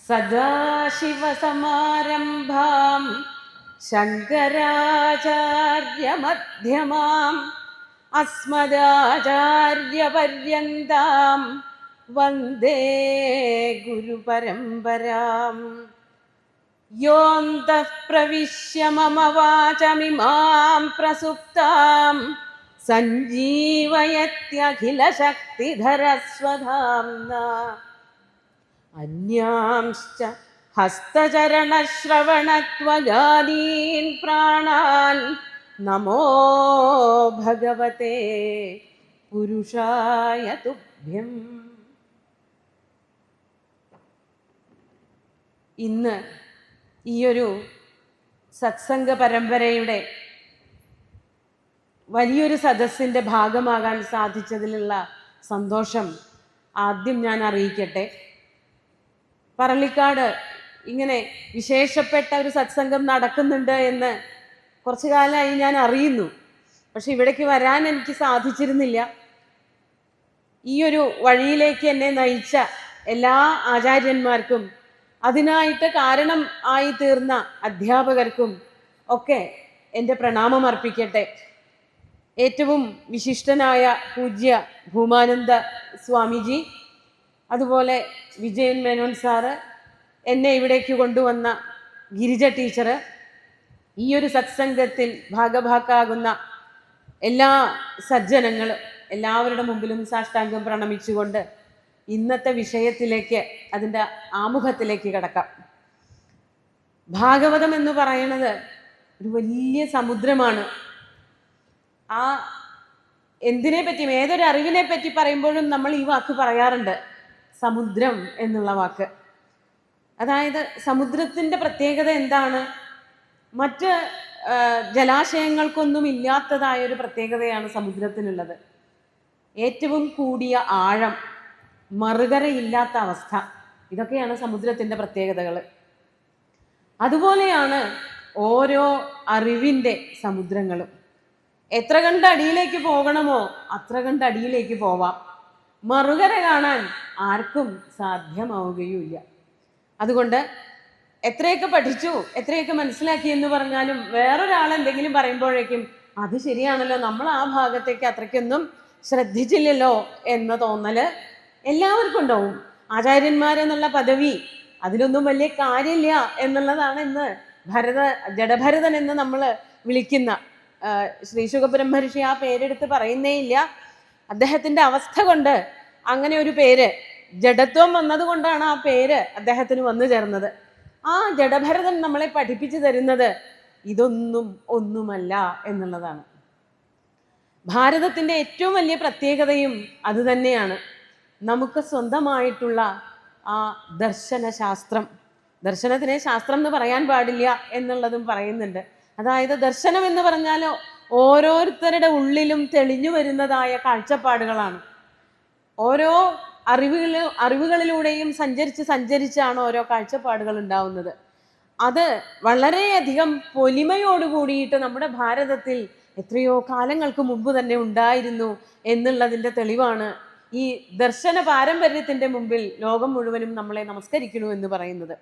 സദാശിവസമാരംഭാം ശങ്കരാചാര്യമധ്യമാം അസ്മദാചാര്യപര്യന്താം വന്ദേ ഗുരുപരമ്പരാം. യോऽന്തഃ പ്രവിശ്യ മമ വാചമിമാം പ്രസുപ്താം സഞ്ജീവയത്യഖിലശക്തിധരസ്വധാംനാ അന്യാംശ്ച ഹസ്തചരണശ്രവണത്വഗാദീൻ പ്രാണാൻ നമോ ഭഗവതേ പുരുഷായ തുഭ്യം. ഇന്ന് ഈയൊരു സത്സംഗ പരമ്പരയുടെ വലിയൊരു സദസ്സിൻ്റെ ഭാഗമാകാൻ സാധിച്ചതിലുള്ള സന്തോഷം ആദ്യം ഞാൻ അറിയിക്കട്ടെ. പറളിക്കാട് ഇങ്ങനെ വിശേഷപ്പെട്ട ഒരു സത്സംഗം നടക്കുന്നുണ്ട് എന്ന് കുറച്ചു കാലമായി ഞാൻ അറിയുന്നു. പക്ഷെ ഇവിടേക്ക് വരാൻ എനിക്ക് സാധിച്ചിരുന്നില്ല. ഈ ഒരു വഴിയിലേക്ക് എന്നെ നയിച്ച എല്ലാ ആചാര്യന്മാർക്കും അതിനായിട്ട് കാരണം ആയി തീർന്ന അധ്യാപകർക്കും ഒക്കെ എൻ്റെ പ്രണാമം അർപ്പിക്കട്ടെ. ഏറ്റവും വിശിഷ്ടനായ പൂജ്യ ഭൂമാനന്ദ സ്വാമിജി, അതുപോലെ വിജയൻ മേനോൻ സാറ്, എന്നെ ഇവിടേക്ക് കൊണ്ടുവന്ന ഗിരിജ ടീച്ചർ, ഈ ഒരു സത്സംഗത്തിൽ ഭാഗഭാക്കാകുന്ന എല്ലാ സജ്ജനങ്ങളും എല്ലാവരുടെ മുമ്പിലും സാഷ്ടാംഗം പ്രണമിച്ചുകൊണ്ട് ഇന്നത്തെ വിഷയത്തിലേക്ക്, അതിൻ്റെ ആമുഖത്തിലേക്ക് കടക്കാം. ഭാഗവതം എന്ന് പറയുന്നത് ഒരു വലിയ സമുദ്രമാണ്. ആ എന്തിനെ പറ്റിയും ഏതൊരു അറിവിനെ പറ്റി പറയുമ്പോഴും നമ്മൾ ഈ വാക്ക് പറയാറുണ്ട്, സമുദ്രം എന്നുള്ള വാക്ക്. അതായത് സമുദ്രത്തിൻ്റെ പ്രത്യേകത എന്താണ്? മറ്റ് ജലാശയങ്ങൾക്കൊന്നും ഇല്ലാത്തതായൊരു പ്രത്യേകതയാണ് സമുദ്രത്തിനുള്ളത്. ഏറ്റവും കൂടിയ ആഴം, മറുകരയില്ലാത്ത അവസ്ഥ, ഇതൊക്കെയാണ് സമുദ്രത്തിൻ്റെ പ്രത്യേകതകൾ. അതുപോലെയാണ് ഓരോ അറിവിൻ്റെ സമുദ്രങ്ങളും. എത്ര കണ്ട് അടിയിലേക്ക് പോകണമോ അത്ര കണ്ട് അടിയിലേക്ക് പോവാം. മറുകര കാണാൻ ആർക്കും സാധ്യമാവുകയുമില്ല. അതുകൊണ്ട് എത്രയൊക്കെ പഠിച്ചു, എത്രയൊക്കെ മനസ്സിലാക്കി എന്ന് പറഞ്ഞാലും വേറൊരാൾ എന്തെങ്കിലും പറയുമ്പോഴേക്കും അത് ശരിയാണല്ലോ, നമ്മൾ ആ ഭാഗത്തേക്ക് അത്രയ്ക്കൊന്നും ശ്രദ്ധിച്ചില്ലല്ലോ എന്ന തോന്നല് എല്ലാവർക്കും ഉണ്ടാവും. ആചാര്യന്മാരെന്നുള്ള പദവി അതിലൊന്നും വലിയ കാര്യമില്ല എന്നുള്ളതാണ് ഇന്ന് ജഡഭരതൻ എന്ന് നമ്മൾ വിളിക്കുന്ന ശ്രീ ശുകബ്രഹ്മർഷി ആ പേരെടുത്ത് പറയുന്നേ ഇല്ല. അദ്ദേഹത്തിൻ്റെ അവസ്ഥ കൊണ്ട് അങ്ങനെ ഒരു പേര്, ജഡത്വം വന്നതുകൊണ്ടാണ് ആ പേര് അദ്ദേഹത്തിന് വന്നു ചേർന്നത്. ആ ജഡഭരതൻ നമ്മളെ പഠിപ്പിച്ചു തരുന്നത് ഇതൊന്നും ഒന്നുമല്ല എന്നുള്ളതാണ്. ഭാരതത്തിൻ്റെ ഏറ്റവും വലിയ പ്രത്യേകതയും അതുതന്നെയാണ്. നമുക്ക് സ്വന്തമായിട്ടുള്ള ആ ദർശനശാസ്ത്രം, ദർശനത്തിനെ ശാസ്ത്രം എന്ന് പറയാൻ പാടില്ല എന്നുള്ളതും പറയുന്നുണ്ട്. അതായത് ദർശനം എന്ന് പറഞ്ഞാൽ ഓരോരുത്തരുടെ ഉള്ളിലും തെളിഞ്ഞു വരുന്നതായ കാഴ്ചപ്പാടുകളാണ്. ഓരോ അറിവുകളിലൂടെയും സഞ്ചരിച്ചാണ് ഓരോ കാഴ്ചപ്പാടുകൾ ഉണ്ടാവുന്നത്. അത് വളരെയധികം പൊലിമയോടുകൂടിയിട്ട് നമ്മുടെ ഭാരതത്തിൽ എത്രയോ കാലങ്ങൾക്ക് മുമ്പ് തന്നെ ഉണ്ടായിരുന്നു എന്നുള്ളതിൻ്റെ തെളിവാണ് ഈ ദർശന പാരമ്പര്യത്തിൻ്റെ മുമ്പിൽ ലോകം മുഴുവനും നമ്മളെ നമസ്കരിക്കണു എന്ന് പറയുന്നത്.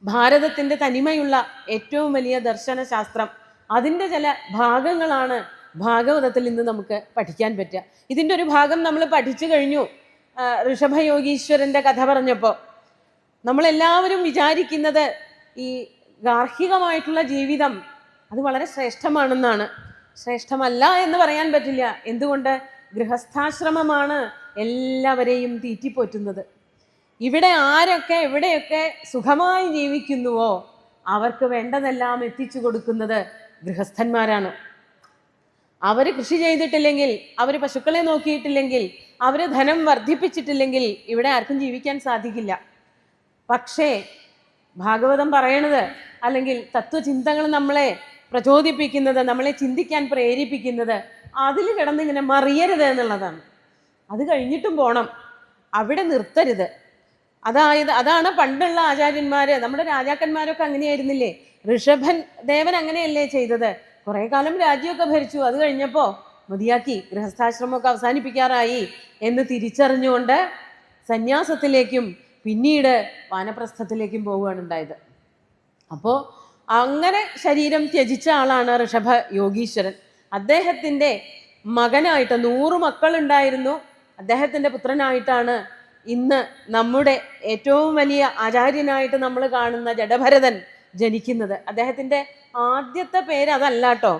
ഭാരതത്തിൻ്റെ തനിമയുള്ള ഏറ്റവും വലിയ ദർശനശാസ്ത്രം, അതിൻ്റെ ചില ഭാഗങ്ങളാണ് ഭാഗവതത്തിൽ നിന്ന് നമുക്ക് പഠിക്കാൻ പറ്റുക. ഇതിൻ്റെ ഒരു ഭാഗം നമ്മൾ പഠിച്ചു കഴിഞ്ഞു. ഋഷഭയോഗീശ്വരൻ്റെ കഥ പറഞ്ഞപ്പോൾ നമ്മളെല്ലാവരും വിചാരിക്കുന്നത് ഈ ഗാർഹികമായിട്ടുള്ള ജീവിതം അത് വളരെ ശ്രേഷ്ഠമാണെന്നാണ്. ശ്രേഷ്ഠമല്ല എന്ന് പറയാൻ പറ്റില്ല. എന്തുകൊണ്ട്? ഗൃഹസ്ഥാശ്രമമാണ് എല്ലാവരെയും തീറ്റിപ്പോറ്റുന്നത്. ഇവിടെ ആരൊക്കെ എവിടെയൊക്കെ സുഖമായി ജീവിക്കുന്നുവോ അവർക്ക് വേണ്ടതെല്ലാം എത്തിച്ചു കൊടുക്കുന്നത് ഗൃഹസ്ഥന്മാരാണ്. അവർ കൃഷി ചെയ്തിട്ടില്ലെങ്കിൽ, അവർ പശുക്കളെ നോക്കിയിട്ടില്ലെങ്കിൽ, അവർ ധനം വർദ്ധിപ്പിച്ചിട്ടില്ലെങ്കിൽ ഇവിടെ ആർക്കും ജീവിക്കാൻ സാധിക്കില്ല. പക്ഷേ ഭാഗവതം പറയണത്, അല്ലെങ്കിൽ തത്വചിന്തകൾ നമ്മളെ പ്രചോദിപ്പിക്കുന്നത്, നമ്മളെ ചിന്തിക്കാൻ പ്രേരിപ്പിക്കുന്നത് അതിൽ കിടന്നിങ്ങനെ മറിയരുത് എന്നുള്ളതാണ്. അത് കഴിഞ്ഞിട്ടും പോണം, അവിടെ നിർത്തരുത്. അതാണ് പണ്ടുള്ള ആചാര്യന്മാര്, നമ്മുടെ രാജാക്കന്മാരൊക്കെ അങ്ങനെയായിരുന്നില്ലേ? ഋഷഭൻ ദേവൻ അങ്ങനെയല്ലേ ചെയ്തത്? കുറെ കാലം രാജ്യമൊക്കെ ഭരിച്ചു, അത് കഴിഞ്ഞപ്പോൾ മതിയാക്കി, ഗൃഹസ്ഥാശ്രമമൊക്കെ അവസാനിപ്പിക്കാറായി എന്ന് തിരിച്ചറിഞ്ഞുകൊണ്ട് സന്യാസത്തിലേക്കും പിന്നീട് വാനപ്രസ്ഥത്തിലേക്കും പോവുകയാണ് ഉണ്ടായത്. അപ്പോൾ അങ്ങനെ ശരീരം ത്യജിച്ച ആളാണ് ഋഷഭ യോഗീശ്വരൻ. അദ്ദേഹത്തിൻ്റെ മകനായിട്ട് 100 മക്കളുണ്ടായിരുന്നു. അദ്ദേഹത്തിൻ്റെ പുത്രനായിട്ടാണ് ഇന്ന് നമ്മുടെ ഏറ്റവും വലിയ ആചാര്യനായിട്ട് നമ്മൾ കാണുന്ന ജഡഭരതൻ ജനിക്കുന്നത്. അദ്ദേഹത്തിൻ്റെ ആദ്യത്തെ പേര് അതല്ല കേട്ടോ,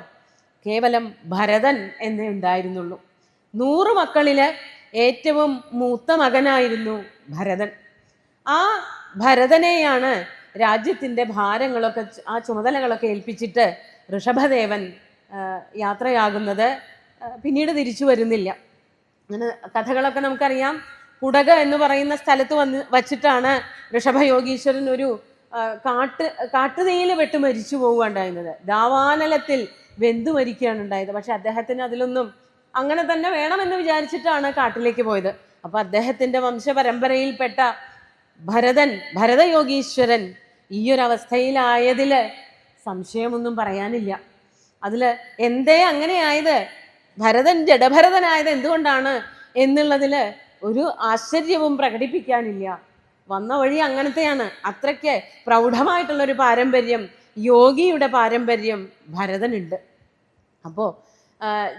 കേവലം ഭരതൻ എന്നേ ഉണ്ടായിരുന്നുള്ളൂ. 100 മക്കളിൽ ഏറ്റവും മൂത്ത മകനായിരുന്നു ഭരതൻ. ആ ഭരതനെയാണ് രാജ്യത്തിൻ്റെ ഭാരങ്ങളൊക്കെ, ആ ചുമതലകളൊക്കെ ഏൽപ്പിച്ചിട്ട് ഋഷഭദേവൻ യാത്രയാകുന്നത്. പിന്നീട് തിരിച്ചു വരുന്നില്ല. അങ്ങനെ കഥകളൊക്കെ നമുക്കറിയാം. കുടക എന്ന് പറയുന്ന സ്ഥലത്ത് വച്ചിട്ടാണ് ഋഷഭയോഗീശ്വരൻ ഒരു കാട്ടുതീയിൽ വെട്ട് മരിച്ചു പോവുകയുണ്ടായിരുന്നത്. ദാവാനലത്തിൽ വെന്തു മരിക്കുകയാണ് ഉണ്ടായത്. പക്ഷെ അദ്ദേഹത്തിന് അതിലൊന്നും അങ്ങനെ തന്നെ വേണമെന്ന് വിചാരിച്ചിട്ടാണ് കാട്ടിലേക്ക് പോയത്. അപ്പൊ അദ്ദേഹത്തിന്റെ വംശപരമ്പരയിൽപ്പെട്ട ഭരതയോഗീശ്വരൻ ഈ ഒരു അവസ്ഥയിലായതിൽ സംശയമൊന്നും പറയാനില്ല. അതിൽ എന്തേ അങ്ങനെയായത്, ഭരതൻ ജഡഭരതനായത് എന്തുകൊണ്ടാണ് എന്നുള്ളതിൽ ഒരു ആശ്ചര്യവും പ്രകടിപ്പിക്കാനില്ല. വന്ന വഴി അങ്ങനത്തെയാണ്. അത്രയ്ക്ക് പ്രൗഢമായിട്ടുള്ളൊരു പാരമ്പര്യം, യോഗിയുടെ പാരമ്പര്യം ഭരതനുണ്ട്. അപ്പോൾ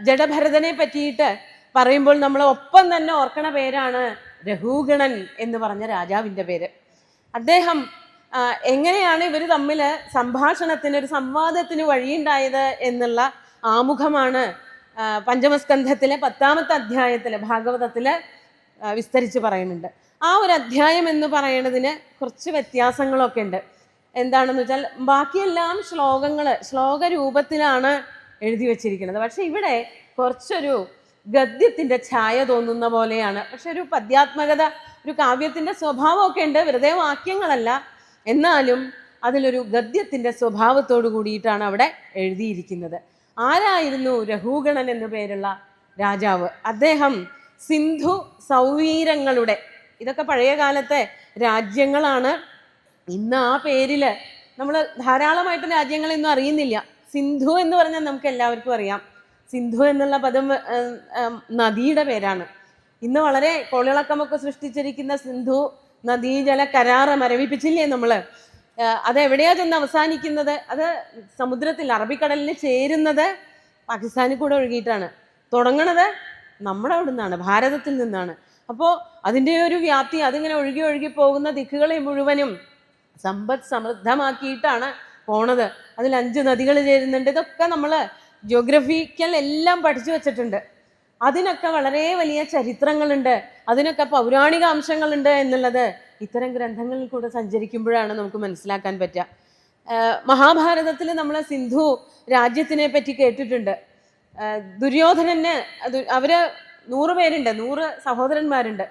ജഡഭരതനെ പറ്റിയിട്ട് പറയുമ്പോൾ നമ്മൾ ഒപ്പം തന്നെ ഓർക്കണ പേരാണ് രഘുഗണൻ എന്ന് പറഞ്ഞ രാജാവിൻ്റെ പേര്. അദ്ദേഹം എങ്ങനെയാണ് ഇവർ തമ്മിൽ സംഭാഷണത്തിന്, ഒരു സംവാദത്തിന് വഴിയുണ്ടായത് എന്നുള്ള ആമുഖമാണ് പഞ്ചമസ്കന്ധത്തിലെ 10ാമത്തെ അധ്യായത്തിൽ ഭാഗവതത്തിൽ വിസ്തരിച്ച് പറയുന്നുണ്ട്. ആ ഒരു അധ്യായം എന്ന് പറയുന്നതിന് കുറച്ച് വ്യത്യാസങ്ങളൊക്കെ ഉണ്ട്. എന്താണെന്ന് വെച്ചാൽ ബാക്കിയെല്ലാം ശ്ലോക രൂപത്തിലാണ് എഴുതി വച്ചിരിക്കുന്നത്. പക്ഷെ ഇവിടെ കുറച്ചൊരു ഗദ്യത്തിൻ്റെ ഛായ തോന്നുന്ന പോലെയാണ്. പക്ഷെ ഒരു പദ്യാത്മകത, ഒരു കാവ്യത്തിൻ്റെ സ്വഭാവമൊക്കെ ഉണ്ട്. വെറുതെ വാക്യങ്ങളല്ല, എന്നാലും അതിലൊരു ഗദ്യത്തിൻ്റെ സ്വഭാവത്തോടു കൂടിയിട്ടാണ് അവിടെ എഴുതിയിരിക്കുന്നത്. ആരായിരുന്നു രഘുഗണൻ എന്നു പേരുള്ള രാജാവ്? അദ്ദേഹം സിന്ധു സൗവീരങ്ങളുടെ, ഇതൊക്കെ പഴയ കാലത്തെ രാജ്യങ്ങളാണ്. ഇന്ന് ആ പേരിൽ നമ്മൾ ധാരാളമായിട്ട് രാജ്യങ്ങളൊന്നും അറിയുന്നില്ല. സിന്ധു എന്ന് പറഞ്ഞാൽ നമുക്ക് എല്ലാവർക്കും അറിയാം. സിന്ധു എന്നുള്ള പദം നദിയുടെ പേരാണ്. ഇന്ന് വളരെ കോളിളക്കമൊക്കെ സൃഷ്ടിച്ചിരിക്കുന്ന സിന്ധു നദീജല കരാറ് മരവിപ്പിച്ചില്ലേ നമ്മൾ? അതെവിടെയാ ചെന്ന് അവസാനിക്കുന്നത്? അത് സമുദ്രത്തിൽ, അറബിക്കടലിൽ ചേരുന്നത് പാകിസ്ഥാനിൽ കൂടെ ഒഴുകിയിട്ടാണ്. തുടങ്ങണത് നമ്മുടെ അവിടെ നിന്നാണ്, ഭാരതത്തിൽ നിന്നാണ്. അപ്പോൾ അതിൻ്റെ ഒരു വ്യാപ്തി, അതിങ്ങനെ ഒഴുകി ഒഴുകി പോകുന്ന ദിക്കുകളെ മുഴുവനും സമ്പദ് സമൃദ്ധമാക്കിയിട്ടാണ് പോണത്. അതിൽ 5 നദികൾ ചേരുന്നുണ്ട്. ഇതൊക്കെ നമ്മൾ ജിയോഗ്രഫിക്കൽ എല്ലാം പഠിച്ചു വെച്ചിട്ടുണ്ട്. അതിനൊക്കെ വളരെ വലിയ ചരിത്രങ്ങളുണ്ട്, അതിനൊക്കെ പൗരാണിക അംശങ്ങളുണ്ട് എന്നുള്ളത് ഇത്തരം ഗ്രന്ഥങ്ങളിൽ കൂടെ സഞ്ചരിക്കുമ്പോഴാണ് നമുക്ക് മനസ്സിലാക്കാൻ പറ്റുക. മഹാഭാരതത്തിൽ നമ്മൾ സിന്ധു രാജ്യത്തിനെ പറ്റി കേട്ടിട്ടുണ്ട്. ദുര്യോധനന് അവര് 100 പേരുണ്ട്, 100 സഹോദരന്മാരുണ്ട്.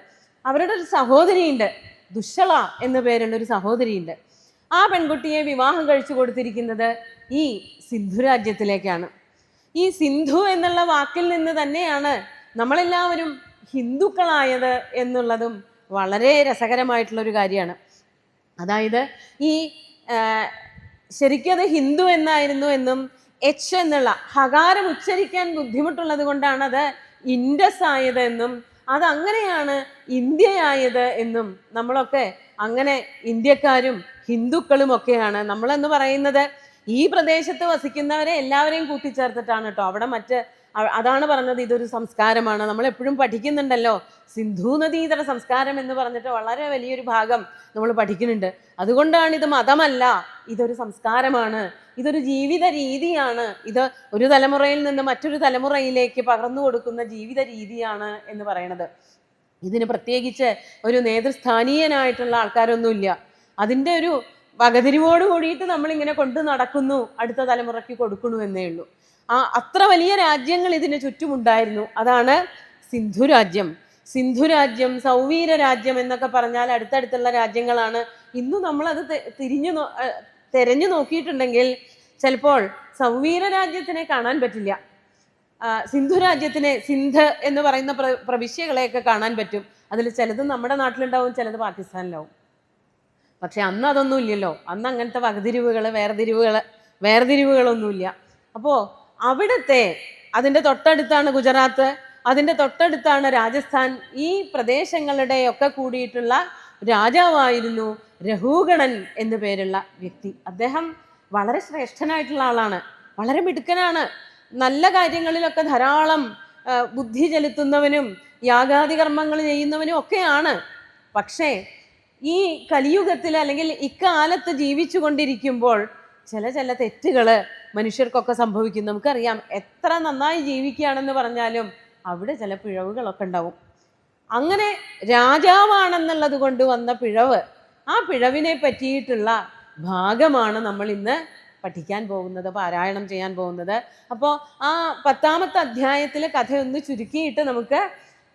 അവരുടെ ഒരു സഹോദരിയുണ്ട്, ദുശ്ശള എന്ന പേരുള്ള ഒരു സഹോദരിയുണ്ട്. ആ പെൺകുട്ടിയെ വിവാഹം കഴിച്ചു കൊടുത്തിരിക്കുന്നത് ഈ സിന്ധു രാജ്യത്തിലേക്കാണ്. ഈ സിന്ധു എന്നുള്ള വാക്കിൽ നിന്ന് തന്നെയാണ് നമ്മളെല്ലാവരും ഹിന്ദുക്കളായത് എന്നുള്ളതും വളരെ രസകരമായിട്ടുള്ളൊരു കാര്യമാണ്. അതായത് ഈ ശരിക്കത് ഹിന്ദു എന്നായിരുന്നു എന്നും എച്ച് എന്നുള്ള ഹകാരം ഉച്ചരിക്കാൻ ബുദ്ധിമുട്ടുള്ളത് കൊണ്ടാണ് അത് ഇൻഡസ് ആയത് എന്നും അതങ്ങനെയാണ് ഇന്ത്യയായത് എന്നും നമ്മളൊക്കെ അങ്ങനെ ഇന്ത്യക്കാരും ഹിന്ദുക്കളും ഒക്കെയാണ് നമ്മളെന്ന് പറയുന്നത്. ഈ പ്രദേശത്ത് വസിക്കുന്നവരെ എല്ലാവരെയും കൂട്ടിച്ചേർത്തിട്ടാണ് കേട്ടോ. അവിടെ അതാണ് പറഞ്ഞത്, ഇതൊരു സംസ്കാരമാണ്. നമ്മൾ എപ്പോഴും പഠിക്കുന്നുണ്ടല്ലോ സിന്ധു നദീതര സംസ്കാരം എന്ന് പറഞ്ഞിട്ട് വളരെ വലിയൊരു ഭാഗം നമ്മൾ പഠിക്കുന്നുണ്ട്. അതുകൊണ്ടാണ് ഇത് മതമല്ല, ഇതൊരു സംസ്കാരമാണ്, ഇതൊരു ജീവിത രീതിയാണ്, ഇത് ഒരു തലമുറയിൽ നിന്ന് മറ്റൊരു തലമുറയിലേക്ക് പകർന്നു കൊടുക്കുന്ന ജീവിത രീതിയാണ് എന്ന് പറയണത്. ഇതിന് പ്രത്യേകിച്ച് ഒരു നേതൃസ്ഥാനീയനായിട്ടുള്ള ആൾക്കാരൊന്നുമില്ല. അതിൻ്റെ ഒരു വകതിരിവോട് കൂടിയിട്ട് നമ്മളിങ്ങനെ കൊണ്ടു നടക്കുന്നു, അടുത്ത തലമുറയ്ക്ക് കൊടുക്കണു എന്നേ ഉള്ളൂ. അത്ര വലിയ രാജ്യങ്ങൾ ഇതിന് ചുറ്റുമുണ്ടായിരുന്നു. അതാണ് സിന്ധു രാജ്യം. സിന്ധു രാജ്യം, സൗവീര രാജ്യം എന്നൊക്കെ പറഞ്ഞാൽ അടുത്തടുത്തുള്ള രാജ്യങ്ങളാണ്. ഇന്ന് നമ്മളത് തെരഞ്ഞു നോക്കിയിട്ടുണ്ടെങ്കിൽ ചിലപ്പോൾ സൗവീര രാജ്യത്തിനെ കാണാൻ പറ്റില്ല. സിന്ധു രാജ്യത്തിനെ, സിന്ധ് എന്ന് പറയുന്ന പ്രവിശ്യകളെയൊക്കെ കാണാൻ പറ്റും. അതിൽ ചിലത് നമ്മുടെ നാട്ടിലുണ്ടാവും, ചിലത് പാകിസ്ഥാനിലാവും. പക്ഷെ അന്ന് അതൊന്നും ഇല്ലല്ലോ. അന്ന് അങ്ങനത്തെ വേർതിരിവുകളൊന്നുമില്ല. അപ്പോൾ അവിടുത്തെ, അതിൻ്റെ തൊട്ടടുത്താണ് ഗുജറാത്ത്, അതിൻ്റെ തൊട്ടടുത്താണ് രാജസ്ഥാൻ. ഈ പ്രദേശങ്ങളുടെ ഒക്കെ കൂടിയിട്ടുള്ള രാജാവായിരുന്നു രഹൂഗണൻ എന്നു പേരുള്ള വ്യക്തി. അദ്ദേഹം വളരെ ശ്രേഷ്ഠനായിട്ടുള്ള ആളാണ്, വളരെ മിടുക്കനാണ്, നല്ല കാര്യങ്ങളിലൊക്കെ ധാരാളം ബുദ്ധി ചെലുത്തുന്നവനും യാഗാദി കർമ്മങ്ങൾ ചെയ്യുന്നവനും ഒക്കെയാണ്. പക്ഷേ ഈ കലിയുഗത്തിൽ അല്ലെങ്കിൽ ഇക്കാലത്ത് ജീവിച്ചു കൊണ്ടിരിക്കുമ്പോൾ ചില തെറ്റുകൾ മനുഷ്യർക്കൊക്കെ സംഭവിക്കും. നമുക്കറിയാം, എത്ര നന്നായി ജീവിക്കുകയാണെന്ന് പറഞ്ഞാലും അവിടെ ചില പിഴവുകളൊക്കെ ഉണ്ടാവും. അങ്ങനെ രാജാവാണെന്നുള്ളത് കൊണ്ട് വന്ന പിഴവ്, ആ പിഴവിനെ പറ്റിയിട്ടുള്ള ഭാഗമാണ് നമ്മൾ ഇന്ന് പഠിക്കാൻ പോകുന്നത്, പാരായണം ചെയ്യാൻ പോകുന്നത്. അപ്പോൾ ആ 10ാമത്തെ അധ്യായത്തിലെ കഥയൊന്ന് ചുരുക്കിയിട്ട് നമുക്ക്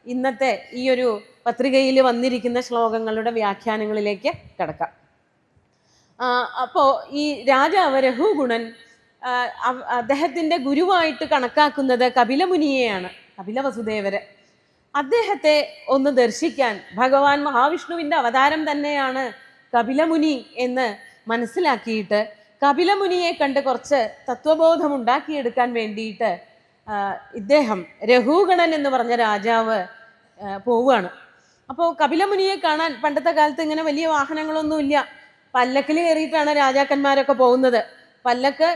ഇന്നത്തെ ഈ ഒരു പത്രികയിൽ വന്നിരിക്കുന്ന ശ്ലോകങ്ങളുടെ വ്യാഖ്യാനങ്ങളിലേക്ക് കിടക്കാം. അപ്പോൾ ഈ രാജാവ് രഘുഗുണൻ അദ്ദേഹത്തിൻ്റെ ഗുരുവായിട്ട് കണക്കാക്കുന്നത് കപിലമുനിയെയാണ്, കപില വസുദേവര്. അദ്ദേഹത്തെ ഒന്ന് ദർശിക്കാൻ, ഭഗവാൻ മഹാവിഷ്ണുവിൻ്റെ അവതാരം തന്നെയാണ് കപിലമുനി എന്ന് മനസ്സിലാക്കിയിട്ട് കപിലമുനിയെ കണ്ട് കുറച്ച് തത്വബോധം ഉണ്ടാക്കിയെടുക്കാൻ വേണ്ടിയിട്ട് ഇദ്ദേഹം രഘുഗണൻ എന്ന് പറഞ്ഞ രാജാവ് പോവുകയാണ്. അപ്പോൾ കപിലമുനിയെ കാണാൻ പണ്ടത്തെ കാലത്ത് ഇങ്ങനെ വലിയ വാഹനങ്ങളൊന്നുമില്ല, പല്ലക്കിൽ കയറിയിട്ടാണ് രാജാക്കന്മാരൊക്കെ പോകുന്നത്. പല്ലക്ക്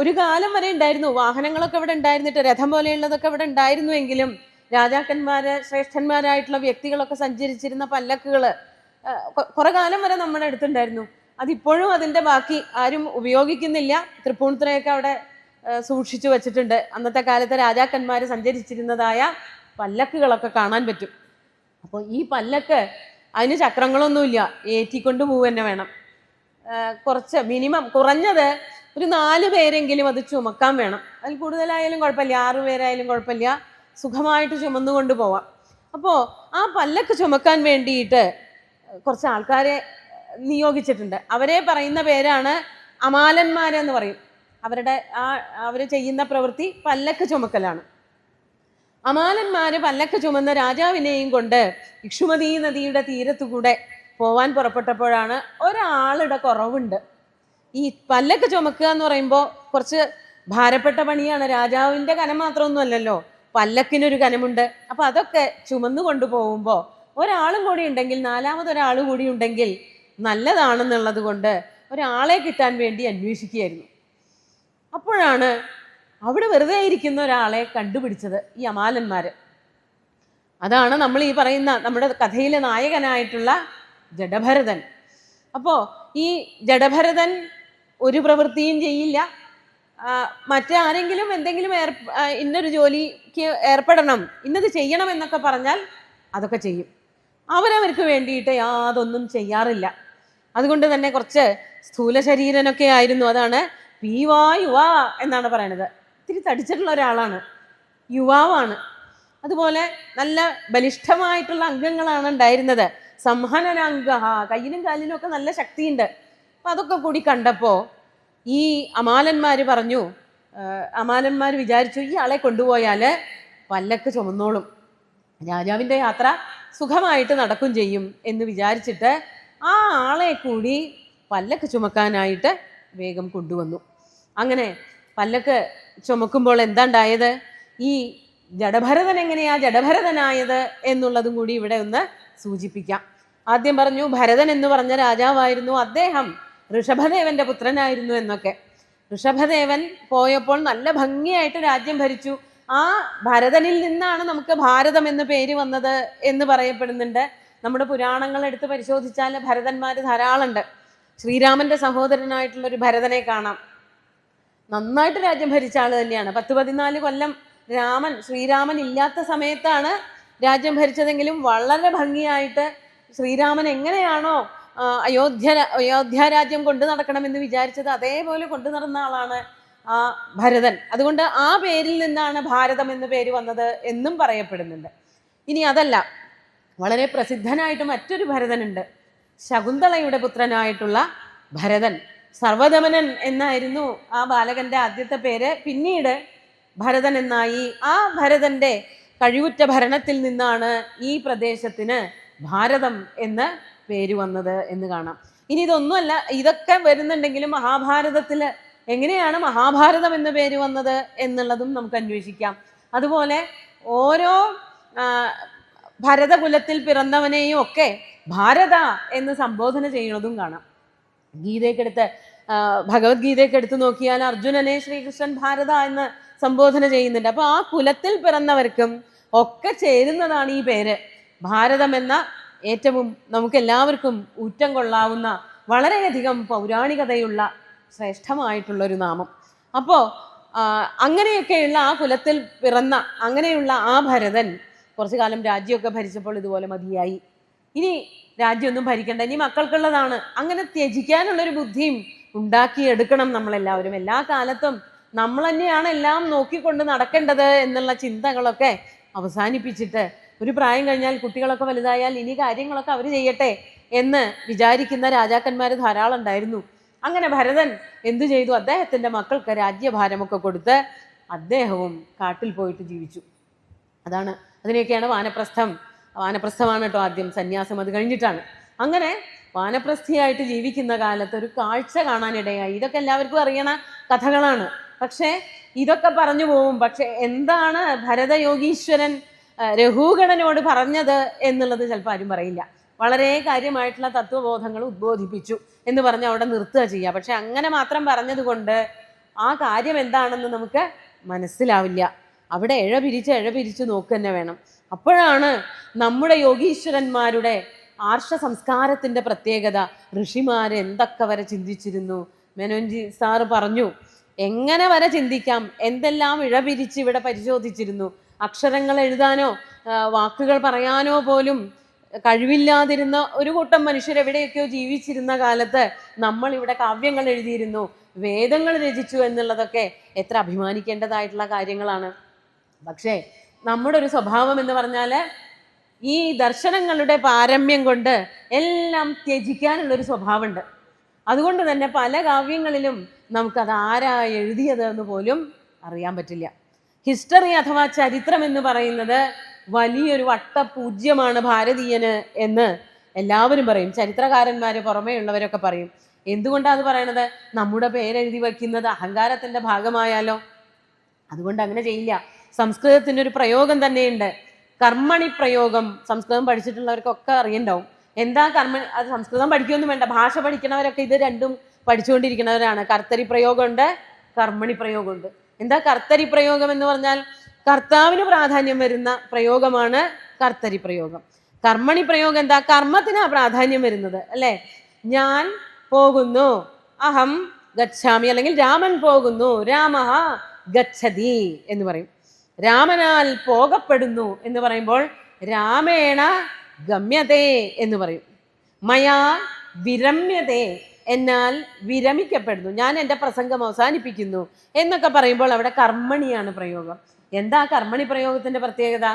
ഒരു കാലം വരെ ഉണ്ടായിരുന്നു, വാഹനങ്ങളൊക്കെ ഇവിടെ ഉണ്ടായിരുന്നിട്ട്, രഥം പോലെയുള്ളതൊക്കെ ഇവിടെ ഉണ്ടായിരുന്നുവെങ്കിലും രാജാക്കന്മാര് ശ്രേഷ്ഠന്മാരായിട്ടുള്ള വ്യക്തികളൊക്കെ സഞ്ചരിച്ചിരുന്ന പല്ലക്കുകൾ കുറെ കാലം വരെ നമ്മുടെ അടുത്തുണ്ടായിരുന്നു. അതിപ്പോഴും അതിൻ്റെ ബാക്കി ആരും ഉപയോഗിക്കുന്നില്ല. തൃപ്പൂണിത്തുറയൊക്കെ അവിടെ സൂക്ഷിച്ചു വച്ചിട്ടുണ്ട്. അന്നത്തെ കാലത്തെ രാജാക്കന്മാർ സഞ്ചരിച്ചിരുന്നതായ പല്ലക്കുകളൊക്കെ കാണാൻ പറ്റും. അപ്പോൾ ഈ പല്ലക്ക് അതിന് ചക്രങ്ങളൊന്നുമില്ല, ഏറ്റിക്കൊണ്ട് പോവുക തന്നെ വേണം. കുറച്ച് മിനിമം കുറഞ്ഞത് ഒരു 4 പേരെങ്കിലും അത് ചുമക്കാൻ വേണം. അതിൽ കൂടുതലായാലും കുഴപ്പമില്ല, 6 പേരായാലും കുഴപ്പമില്ല, സുഖമായിട്ട് ചുമന്നുകൊണ്ട് പോവാം. അപ്പോൾ ആ പല്ലക്ക് ചുമക്കാൻ വേണ്ടിയിട്ട് കുറച്ച് ആൾക്കാരെ നിയോഗിച്ചിട്ടുണ്ട്. അവരെ പറയുന്ന പേരാണ് അമാലന്മാരെന്ന് പറയും. അവർ ചെയ്യുന്ന പ്രവൃത്തി പല്ലക്ക് ചുമക്കലാണ്. അമാലന്മാര് പല്ലക്ക് ചുമന്ന രാജാവിനെയും കൊണ്ട് ഇക്ഷുമതി നദിയുടെ തീരത്തുകൂടെ പോവാൻ പുറപ്പെട്ടപ്പോഴാണ് ഒരാളുടെ കുറവുണ്ട്. ഈ പല്ലക്ക് ചുമക്കുക എന്ന് പറയുമ്പോൾ കുറച്ച് ഭാരപ്പെട്ട പണിയാണ്. രാജാവിൻ്റെ കനം മാത്രമൊന്നും അല്ലല്ലോ, പല്ലക്കിനൊരു കനമുണ്ട്. അപ്പം അതൊക്കെ ചുമന്നു കൊണ്ടുപോകുമ്പോൾ ഒരാളും കൂടി ഉണ്ടെങ്കിൽ, 4ാമതൊരാൾ കൂടി ഉണ്ടെങ്കിൽ നല്ലതാണെന്നുള്ളത് കൊണ്ട് ഒരാളെ കിട്ടാൻ വേണ്ടി അന്വേഷിക്കുകയായിരുന്നു. അപ്പോഴാണ് അവിടെ വെറുതെ ഇരിക്കുന്ന ഒരാളെ കണ്ടുപിടിച്ചത് ഈ അമാലന്മാര്. അതാണ് നമ്മൾ ഈ പറയുന്ന നമ്മുടെ കഥയിലെ നായകനായിട്ടുള്ള ജഡഭരതൻ. അപ്പോൾ ഈ ജഡഭരതൻ ഒരു പ്രവൃത്തിയും ചെയ്യില്ല. മറ്റാരെങ്കിലും എന്തെങ്കിലും ഇന്നൊരു ജോലിക്ക് ഏർപ്പെടണം, ഇന്നത് ചെയ്യണം എന്നൊക്കെ പറഞ്ഞാൽ അതൊക്കെ ചെയ്യും. അവരവർക്ക് വേണ്ടിയിട്ട് യാതൊന്നും ചെയ്യാറില്ല. അതുകൊണ്ട് തന്നെ കുറച്ച് സ്ഥൂല ശരീരനൊക്കെ ആയിരുന്നു. അതാണ് പീവാ യുവാ എന്നാണ് പറയണത്. ഇത്തിരി തടിച്ചിട്ടുള്ള ഒരാളാണ്, യുവാവാണ്. അതുപോലെ നല്ല ബലിഷ്ഠമായിട്ടുള്ള അംഗങ്ങളാണ് ഉണ്ടായിരുന്നത്. സംഹനനാംഗ, കയ്യിലും കാലിലും ഒക്കെ നല്ല ശക്തിയുണ്ട്. അപ്പം അതൊക്കെ കൂടി കണ്ടപ്പോൾ ഈ അമാലന്മാർ വിചാരിച്ചു, ഈ ആളെ കൊണ്ടുപോയാൽ പല്ലക്ക് ചുമന്നോളും, രാജാവിൻ്റെ യാത്ര സുഖമായിട്ട് നടക്കും ചെയ്യും എന്ന് വിചാരിച്ചിട്ട് ആ ആളെ കൂടി പല്ലക്ക് ചുമക്കാനായിട്ട് വേഗം കൊണ്ടുവന്നു. അങ്ങനെ പല്ലക്ക് ചുമക്കുമ്പോൾ എന്താ ഉണ്ടായത്? ഈ ജഡഭരതൻ എങ്ങനെയാ ജഡഭരതനായത് എന്നുള്ളതും കൂടി ഇവിടെ ഒന്ന് സൂചിപ്പിക്കാം. ആദ്യം പറഞ്ഞു ഭരതൻ എന്ന് പറഞ്ഞ രാജാവായിരുന്നു, അദ്ദേഹം ഋഷഭദേവന്റെ പുത്രനായിരുന്നു എന്നൊക്കെ. ഋഷഭദേവൻ പോയപ്പോൾ നല്ല ഭംഗിയായിട്ട് രാജ്യം ഭരിച്ചു. ആ ഭരതനിൽ നിന്നാണ് നമുക്ക് ഭാരതം എന്ന് പേര് വന്നത് എന്ന് പറയപ്പെടുന്നുണ്ട്. നമ്മുടെ പുരാണങ്ങൾ എടുത്ത് പരിശോധിച്ചാൽ ഭരതന്മാർ ധാരാളമുണ്ട്. ശ്രീരാമന്റെ സഹോദരനായിട്ടുള്ളൊരു ഭരതനെ കാണാം. നന്നായിട്ട് രാജ്യം ഭരിച്ച ആൾ തന്നെയാണ്. 10-14 കൊല്ലം ശ്രീരാമൻ ഇല്ലാത്ത സമയത്താണ് രാജ്യം ഭരിച്ചതെങ്കിലും വളരെ ഭംഗിയായിട്ട് ശ്രീരാമൻ എങ്ങനെയാണോ അയോധ്യ രാജ്യം കൊണ്ടു നടക്കണമെന്ന് വിചാരിച്ചത് അതേപോലെ കൊണ്ടു നടന്ന ആളാണ് ആ ഭരതൻ. അതുകൊണ്ട് ആ പേരിൽ നിന്നാണ് ഭാരതം എന്ന് പേര് വന്നത് എന്നും പറയപ്പെടുന്നുണ്ട്. ഇനി അതല്ല, വളരെ പ്രസിദ്ധനായിട്ട് മറ്റൊരു ഭരതനുണ്ട്, ശകുന്തളയുടെ പുത്രനായിട്ടുള്ള ഭരതൻ. സർവദമനൻ എന്നായിരുന്നു ആ ബാലകന്റെ ആദ്യത്തെ പേര്. പിന്നീട് ഭരതൻ എന്നായി. ആ ഭരതന്റെ കഴിവുറ്റ ഭരണത്തിൽ നിന്നാണ് ഈ പ്രദേശത്തിന് ഭാരതം എന്ന് പേര് വന്നത് എന്ന് കാണാം. ഇനി ഇതൊന്നുമല്ല, ഇതൊക്കെ വരുന്നുണ്ടെങ്കിലും മഹാഭാരതത്തിൽ എങ്ങനെയാണ് മഹാഭാരതം എന്ന് പേര് വന്നത് എന്നുള്ളതും നമുക്ക് അന്വേഷിക്കാം. അതുപോലെ ഓരോ ഭരതകുലത്തിൽ പിറന്നവനെയും ഒക്കെ ഭാരത എന്ന് സംബോധന ചെയ്യുന്നതും കാണാം. ഗീതയ്ക്കെടുത്ത് ഭഗവത്ഗീതയ്ക്ക് എടുത്തു നോക്കിയാൽ അർജുനനെ ശ്രീകൃഷ്ണൻ ഭാരത എന്ന് സംബോധന ചെയ്യുന്നുണ്ട്. അപ്പൊ ആ കുലത്തിൽ പിറന്നവർക്കും ഒക്കെ ചേരുന്നതാണ് ഈ പേര്. ഭാരതം എന്ന ഏറ്റവും നമുക്ക് എല്ലാവർക്കും ഊറ്റം കൊള്ളാവുന്ന വളരെയധികം പൗരാണികതയുള്ള ശ്രേഷ്ഠമായിട്ടുള്ള ഒരു നാമം. അപ്പോ അങ്ങനെയൊക്കെയുള്ള ആ കുലത്തിൽ പിറന്ന അങ്ങനെയുള്ള ആ ഭരതൻ കുറച്ചു കാലം രാജ്യമൊക്കെ ഭരിച്ചപ്പോൾ ഇതുപോലെ മതിയായി, ഇനി രാജ്യമൊന്നും ഭരിക്കണ്ട, ഇനി മക്കൾക്കുള്ളതാണ്. അങ്ങനെ ത്യജിക്കാനുള്ളൊരു ബുദ്ധിയും ഉണ്ടാക്കിയെടുക്കണം നമ്മളെല്ലാവരും. എല്ലാ കാലത്തും നമ്മൾ തന്നെയാണ് എല്ലാം നോക്കിക്കൊണ്ട് നടക്കേണ്ടത് എന്നുള്ള ചിന്തകളൊക്കെ അവസാനിപ്പിച്ചിട്ട് ഒരു പ്രായം കഴിഞ്ഞാൽ കുട്ടികളൊക്കെ വലുതായാൽ ഇനി കാര്യങ്ങളൊക്കെ അവർ ചെയ്യട്ടെ എന്ന് വിചാരിക്കുന്ന രാജാക്കന്മാർ ധാരാളം ഉണ്ടായിരുന്നു. അങ്ങനെ ഭരതൻ എന്തു ചെയ്തു? അദ്ദേഹത്തിൻ്റെ മക്കൾക്ക് രാജ്യഭാരമൊക്കെ കൊടുത്ത് അദ്ദേഹവും കാട്ടിൽ പോയിട്ട് ജീവിച്ചു. അതിനെയൊക്കെയാണ് വാനപ്രസ്ഥമാണ് കേട്ടോ ആദ്യം, സന്യാസം അത് കഴിഞ്ഞിട്ടാണ്. അങ്ങനെ വാനപ്രസ്ഥിയായിട്ട് ജീവിക്കുന്ന കാലത്ത് ഒരു കാഴ്ച കാണാനിടയായി. ഇതൊക്കെ എല്ലാവർക്കും അറിയണ കഥകളാണ്, പക്ഷേ ഇതൊക്കെ പറഞ്ഞു പോവും. പക്ഷെ എന്താണ് ഭരതയോഗീശ്വരൻ രഘുഗണനോട് പറഞ്ഞത് എന്നുള്ളത് ചിലപ്പോൾ ആരും പറയില്ല. വളരെ കാര്യമായിട്ടുള്ള തത്വബോധങ്ങൾ ഉദ്ബോധിപ്പിച്ചു എന്ന് പറഞ്ഞ് അവിടെ നിർത്തുക ചെയ്യുക. പക്ഷെ അങ്ങനെ മാത്രം പറഞ്ഞത് കൊണ്ട് ആ കാര്യം എന്താണെന്ന് നമുക്ക് മനസ്സിലാവില്ല. അവിടെ ഇഴപിരിച്ച് നോക്കുക തന്നെ വേണം. അപ്പോഴാണ് നമ്മുടെ യോഗീശ്വരന്മാരുടെ ആർഷ സംസ്കാരത്തിൻ്റെ പ്രത്യേകത. ഋഷിമാർ എന്തൊക്കെ വരെ ചിന്തിച്ചിരുന്നു. മേനോൻജി സാറ് പറഞ്ഞു, എങ്ങനെ വരെ ചിന്തിക്കാം, എന്തെല്ലാം ഇഴപിരിച്ച് ഇവിടെ പരിശോധിച്ചിരുന്നു. അക്ഷരങ്ങൾ എഴുതാനോ വാക്കുകൾ പറയാനോ പോലും കഴിവില്ലാതിരുന്ന ഒരു കൂട്ടം മനുഷ്യർ എവിടെയൊക്കെയോ ജീവിച്ചിരുന്ന കാലത്ത് നമ്മൾ ഇവിടെ കാവ്യങ്ങൾ എഴുതിയിരുന്നു, വേദങ്ങൾ രചിച്ചു എന്നുള്ളതൊക്കെ എത്ര അഭിമാനിക്കേണ്ടതായിട്ടുള്ള കാര്യങ്ങളാണ്. പക്ഷേ നമ്മുടെ ഒരു സ്വഭാവം എന്ന് പറഞ്ഞാൽ ഈ ദർശനങ്ങളുടെ പാരമ്യം കൊണ്ട് എല്ലാം ത്യജിക്കാനുള്ളൊരു സ്വഭാവമുണ്ട്. അതുകൊണ്ട് തന്നെ പല കാവ്യങ്ങളിലും നമുക്കത് ആരാ എഴുതിയത് എന്ന് പോലും അറിയാൻ പറ്റില്ല. ഹിസ്റ്ററി അഥവാ ചരിത്രം എന്ന് പറയുന്നത് വലിയൊരു വട്ടപൂജ്യമാണ് ഭാരതീയന് എന്ന് എല്ലാവരും പറയും. ചരിത്രകാരന്മാർ പുറമേ ഉള്ളവരൊക്കെ പറയും. എന്തുകൊണ്ടാണ് അത് പറയണത്? നമ്മുടെ പേരെഴുതി വയ്ക്കുന്നത് അഹങ്കാരത്തിൻ്റെ ഭാഗമായാലോ? അതുകൊണ്ട് അങ്ങനെ ചെയ്യില്ല. സംസ്കൃതത്തിൻ്റെ ഒരു പ്രയോഗം തന്നെയുണ്ട്, കർമ്മണി പ്രയോഗം. സംസ്കൃതം പഠിച്ചിട്ടുള്ളവർക്കൊക്കെ അറിയണ്ടാവും. എന്താ കർമ്മണി? അത് സംസ്കൃതം പഠിക്കുകയൊന്നും വേണ്ട, ഭാഷ പഠിക്കണവരൊക്കെ ഇത് രണ്ടും പഠിച്ചുകൊണ്ടിരിക്കുന്നവരാണ്. കർത്തരി പ്രയോഗമുണ്ട്, കർമ്മണി പ്രയോഗമുണ്ട്. എന്താ കർത്തരി പ്രയോഗം എന്ന് പറഞ്ഞാൽ കർത്താവിന് പ്രാധാന്യം വരുന്ന പ്രയോഗമാണ് കർത്തരി പ്രയോഗം. കർമ്മണി പ്രയോഗം എന്താ? കർമ്മത്തിനാ പ്രാധാന്യം വരുന്നത്, അല്ലേ? ഞാൻ പോകുന്നു, അഹം ഗച്ഛാമി, അല്ലെങ്കിൽ രാമൻ പോകുന്നു, രാമഃ ഗച്ഛതി എന്ന് പറയും. രാമനാൽ പോകപ്പെടുന്നു എന്ന് പറയുമ്പോൾ രാമേണ ഗമ്യതേ എന്ന് പറയും. മയാ വിരമ്യതേ, എന്നാൽ വിരമിക്കപ്പെടുന്നു, ഞാൻ എൻ്റെ പ്രസംഗം അവസാനിപ്പിക്കുന്നു എന്നൊക്കെ പറയുമ്പോൾ അവിടെ കർമ്മണിയാണ് പ്രയോഗം. എന്താ കർമ്മണി പ്രയോഗത്തിൻ്റെ പ്രത്യേകത?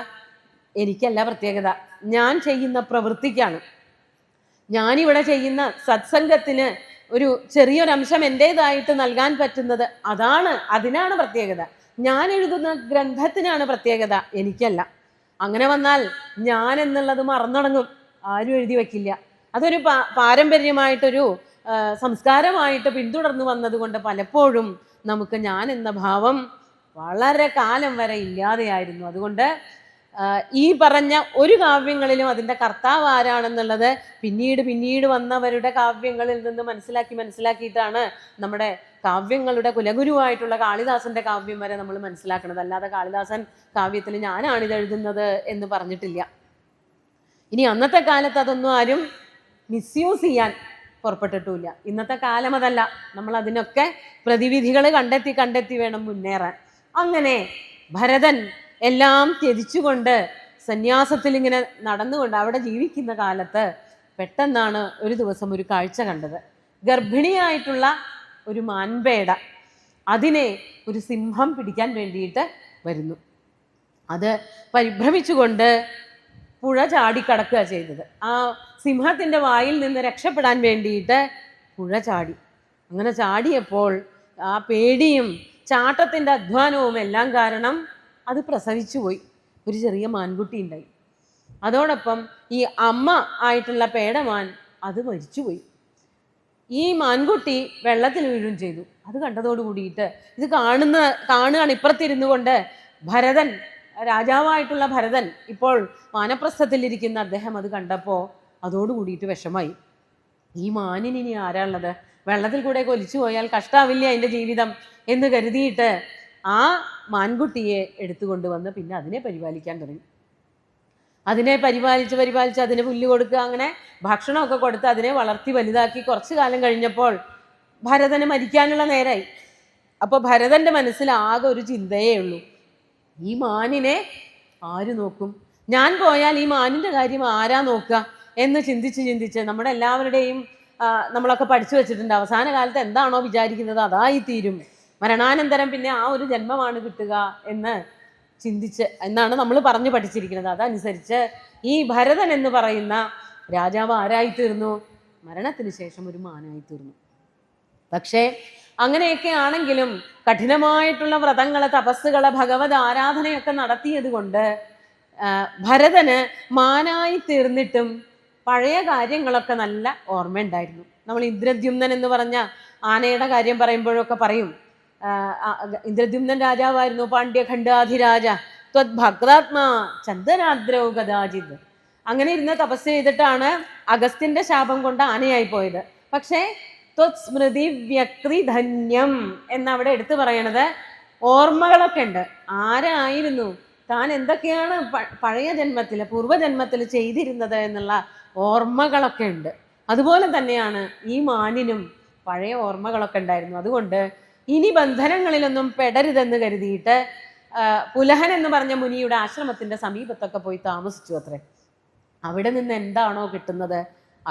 എനിക്കല്ല പ്രത്യേകത, ഞാൻ ചെയ്യുന്ന പ്രവൃത്തിക്കാണ്. ഞാനിവിടെ ചെയ്യുന്ന സത്സംഗത്തിന് ഒരു ചെറിയൊരംശം എൻ്റേതായിട്ട് നൽകാൻ പറ്റുന്നത് അതിനാണ് പ്രത്യേകത. ഞാൻ എഴുതുന്ന ഗ്രന്ഥത്തിനാണ് പ്രത്യേകത, എനിക്കല്ല. അങ്ങനെ വന്നാൽ ഞാൻ എന്നുള്ളത് മറന്നുടങ്ങും, ആരും എഴുതി വയ്ക്കില്ല. അതൊരു പാരമ്പര്യമായിട്ടൊരു സംസ്കാരമായിട്ട് പിന്തുടർന്നു വന്നതുകൊണ്ട് പലപ്പോഴും നമുക്ക് ഞാൻ എന്ന ഭാവം വളരെ കാലം വരെ ഇല്ലാതെയായിരുന്നു. അതുകൊണ്ട് ഈ പറഞ്ഞ ഒരു കാവ്യങ്ങളിലും അതിൻ്റെ കർത്താവ് ആരാണെന്നുള്ളത് പിന്നീട് വന്നവരുടെ കാവ്യങ്ങളിൽ നിന്ന് മനസ്സിലാക്കിയിട്ടാണ് നമ്മുടെ കാവ്യങ്ങളുടെ കുലഗുരുവായിട്ടുള്ള കാളിദാസന്റെ കാവ്യം വരെ നമ്മൾ മനസ്സിലാക്കുന്നത്. അല്ലാതെ കാളിദാസൻ കാവ്യത്തിൽ ഞാനാണിത് എഴുതുന്നത് എന്ന് പറഞ്ഞിട്ടില്ല. ഇനി അന്നത്തെ കാലത്ത് അതൊന്നും ആരും മിസ്യൂസ് ചെയ്യാൻ പുറപ്പെട്ടിട്ടുമില്ല. ഇന്നത്തെ കാലം അതല്ല, നമ്മൾ അതിനൊക്കെ പ്രതിവിധികൾ കണ്ടെത്തി വേണം മുന്നേറാൻ. അങ്ങനെ ഭരതൻ എല്ലാം ത്യജിച്ചുകൊണ്ട് സന്യാസത്തിൽ ഇങ്ങനെ നടന്നുകൊണ്ട് അവിടെ ജീവിക്കുന്ന കാലത്ത് പെട്ടെന്നാണ് ഒരു ദിവസം ഒരു കാഴ്ച കണ്ടത്. ഗർഭിണിയായിട്ടുള്ള ഒരു മാൻപേട, അതിനെ ഒരു സിംഹം പിടിക്കാൻ വേണ്ടിയിട്ട് വരുന്നു. അത് പരിഭ്രമിച്ചുകൊണ്ട് പുഴ ചാടിക്കടക്കുക ചെയ്തത്. ആ സിംഹത്തിൻ്റെ വായിൽ നിന്ന് രക്ഷപ്പെടാൻ വേണ്ടിയിട്ട് പുഴ ചാടി. അങ്ങനെ ചാടിയപ്പോൾ ആ പേടിയും ചാട്ടത്തിൻ്റെ അധ്വാനവും എല്ലാം കാരണം അത് പ്രസവിച്ചു പോയി. ഒരു ചെറിയ മാൻകുട്ടി ഉണ്ടായി. അതോടൊപ്പം ഈ അമ്മ ആയിട്ടുള്ള പേടമാൻ അത് മരിച്ചുപോയി. ഈ മാൻകുട്ടി വെള്ളത്തിൽ വീഴുകയും ചെയ്തു. അത് കണ്ടതോട് കൂടിയിട്ട് ഇത് കാണുകയാണ് ഇപ്പുറത്തിരുന്നു കൊണ്ട് ഭരതൻ, രാജാവായിട്ടുള്ള ഭരതൻ, ഇപ്പോൾ വാനപ്രസ്ഥത്തിലിരിക്കുന്ന അദ്ദേഹം അത് കണ്ടപ്പോൾ അതോടുകൂടിയിട്ട് വിഷമായി. ഈ മാനിന് ഇനി ആരാളുള്ളത്? വെള്ളത്തിൽ കൂടെ ഒലിച്ചു പോയാൽ കഷ്ടാവില്ല അതിൻ്റെ ജീവിതം എന്ന് കരുതിയിട്ട് ആ മാൻകുട്ടിയെ എടുത്തുകൊണ്ടുവന്ന് പിന്നെ അതിനെ പരിപാലിക്കാൻ തുടങ്ങി. അതിനെ പരിപാലിച്ച് അതിന് പുല്ല് കൊടുക്കുക, അങ്ങനെ ഭക്ഷണമൊക്കെ കൊടുത്ത് അതിനെ വളർത്തി വലുതാക്കി. കുറച്ചു കാലം കഴിഞ്ഞപ്പോൾ ഭരതന് മരിക്കാനുള്ള നേരമായി. അപ്പോൾ ഭരതൻ്റെ മനസ്സിൽ ആകെ ഒരു ചിന്തയേ ഉള്ളൂ, ഈ മാനിനെ ആര് നോക്കും? ഞാൻ പോയാൽ ഈ മാനിൻ്റെ കാര്യം ആരാ നോക്കുക എന്ന് ചിന്തിച്ച് നമ്മുടെ എല്ലാവരുടെയും നമ്മളൊക്കെ പഠിച്ചു വെച്ചിട്ടുണ്ട്, അവസാന കാലത്ത് എന്താണോ വിചാരിക്കുന്നത് അതായിത്തീരും, മരണാനന്തരം പിന്നെ ആ ഒരു ജന്മമാണ് കിട്ടുക എന്ന് ചിന്തിച്ച് എന്നാണ് നമ്മൾ പറഞ്ഞു പഠിച്ചിരിക്കുന്നത്. അതനുസരിച്ച് ഈ ഭരതൻ എന്ന് പറയുന്ന രാജാവ് ആരായിത്തീർന്നു? മരണത്തിന് ശേഷം ഒരു മാനായിത്തീർന്നു. പക്ഷേ അങ്ങനെയൊക്കെ ആണെങ്കിലും കഠിനമായിട്ടുള്ള വ്രതങ്ങളെ, തപസ്സുകളെ, ഭഗവത് ആരാധനയൊക്കെ നടത്തിയത് കൊണ്ട് ഭരതന് മാനായി തീർന്നിട്ടും പഴയ കാര്യങ്ങളൊക്കെ നല്ല ഓർമ്മയുണ്ടായിരുന്നു. നമ്മൾ ഇന്ദ്രദ്യുമ്നൻ എന്ന് പറഞ്ഞ ആനയുടെ കാര്യം പറയുമ്പോഴൊക്കെ പറയും, ഇന്ദ്രദ്യുമ്നൻ രാജാവായിരുന്നു, പാണ്ഡ്യഖണ്ഡാധിരാജ ത്വദ്ഭക്താത്മാ ചന്ദനാദ്രൗ കദാചിത്. അങ്ങനെ ഇരുന്ന് തപസ് ചെയ്തിട്ടാണ് അഗസ്ത്യന്റെ ശാപം കൊണ്ട് ആനയായി പോയത്. പക്ഷേ ത്വത്സ്മൃതി വ്യക്തി ധന്യം എന്നവിടെ എടുത്തു പറയണത് ഓർമ്മകളൊക്കെ ഉണ്ട്. ആരായിരുന്നു താൻ, എന്തൊക്കെയാണ് പഴയ ജന്മത്തിൽ പൂർവ്വജന്മത്തിൽ ചെയ്തിരുന്നത് എന്നുള്ള ഓർമ്മകളൊക്കെ ഉണ്ട്. അതുപോലെ തന്നെയാണ് ഈ മാനിനും പഴയ ഓർമ്മകളൊക്കെ ഉണ്ടായിരുന്നു. അതുകൊണ്ട് ഇനി ബന്ധനങ്ങളിലൊന്നും പെടരുതെന്ന് കരുതിയിട്ട് പുലഹൻ എന്ന് പറഞ്ഞ മുനിയുടെ ആശ്രമത്തിന്റെ സമീപത്തൊക്കെ പോയി താമസിച്ചു അത്രേ. അവിടെ നിന്ന് എന്താണോ കിട്ടുന്നത്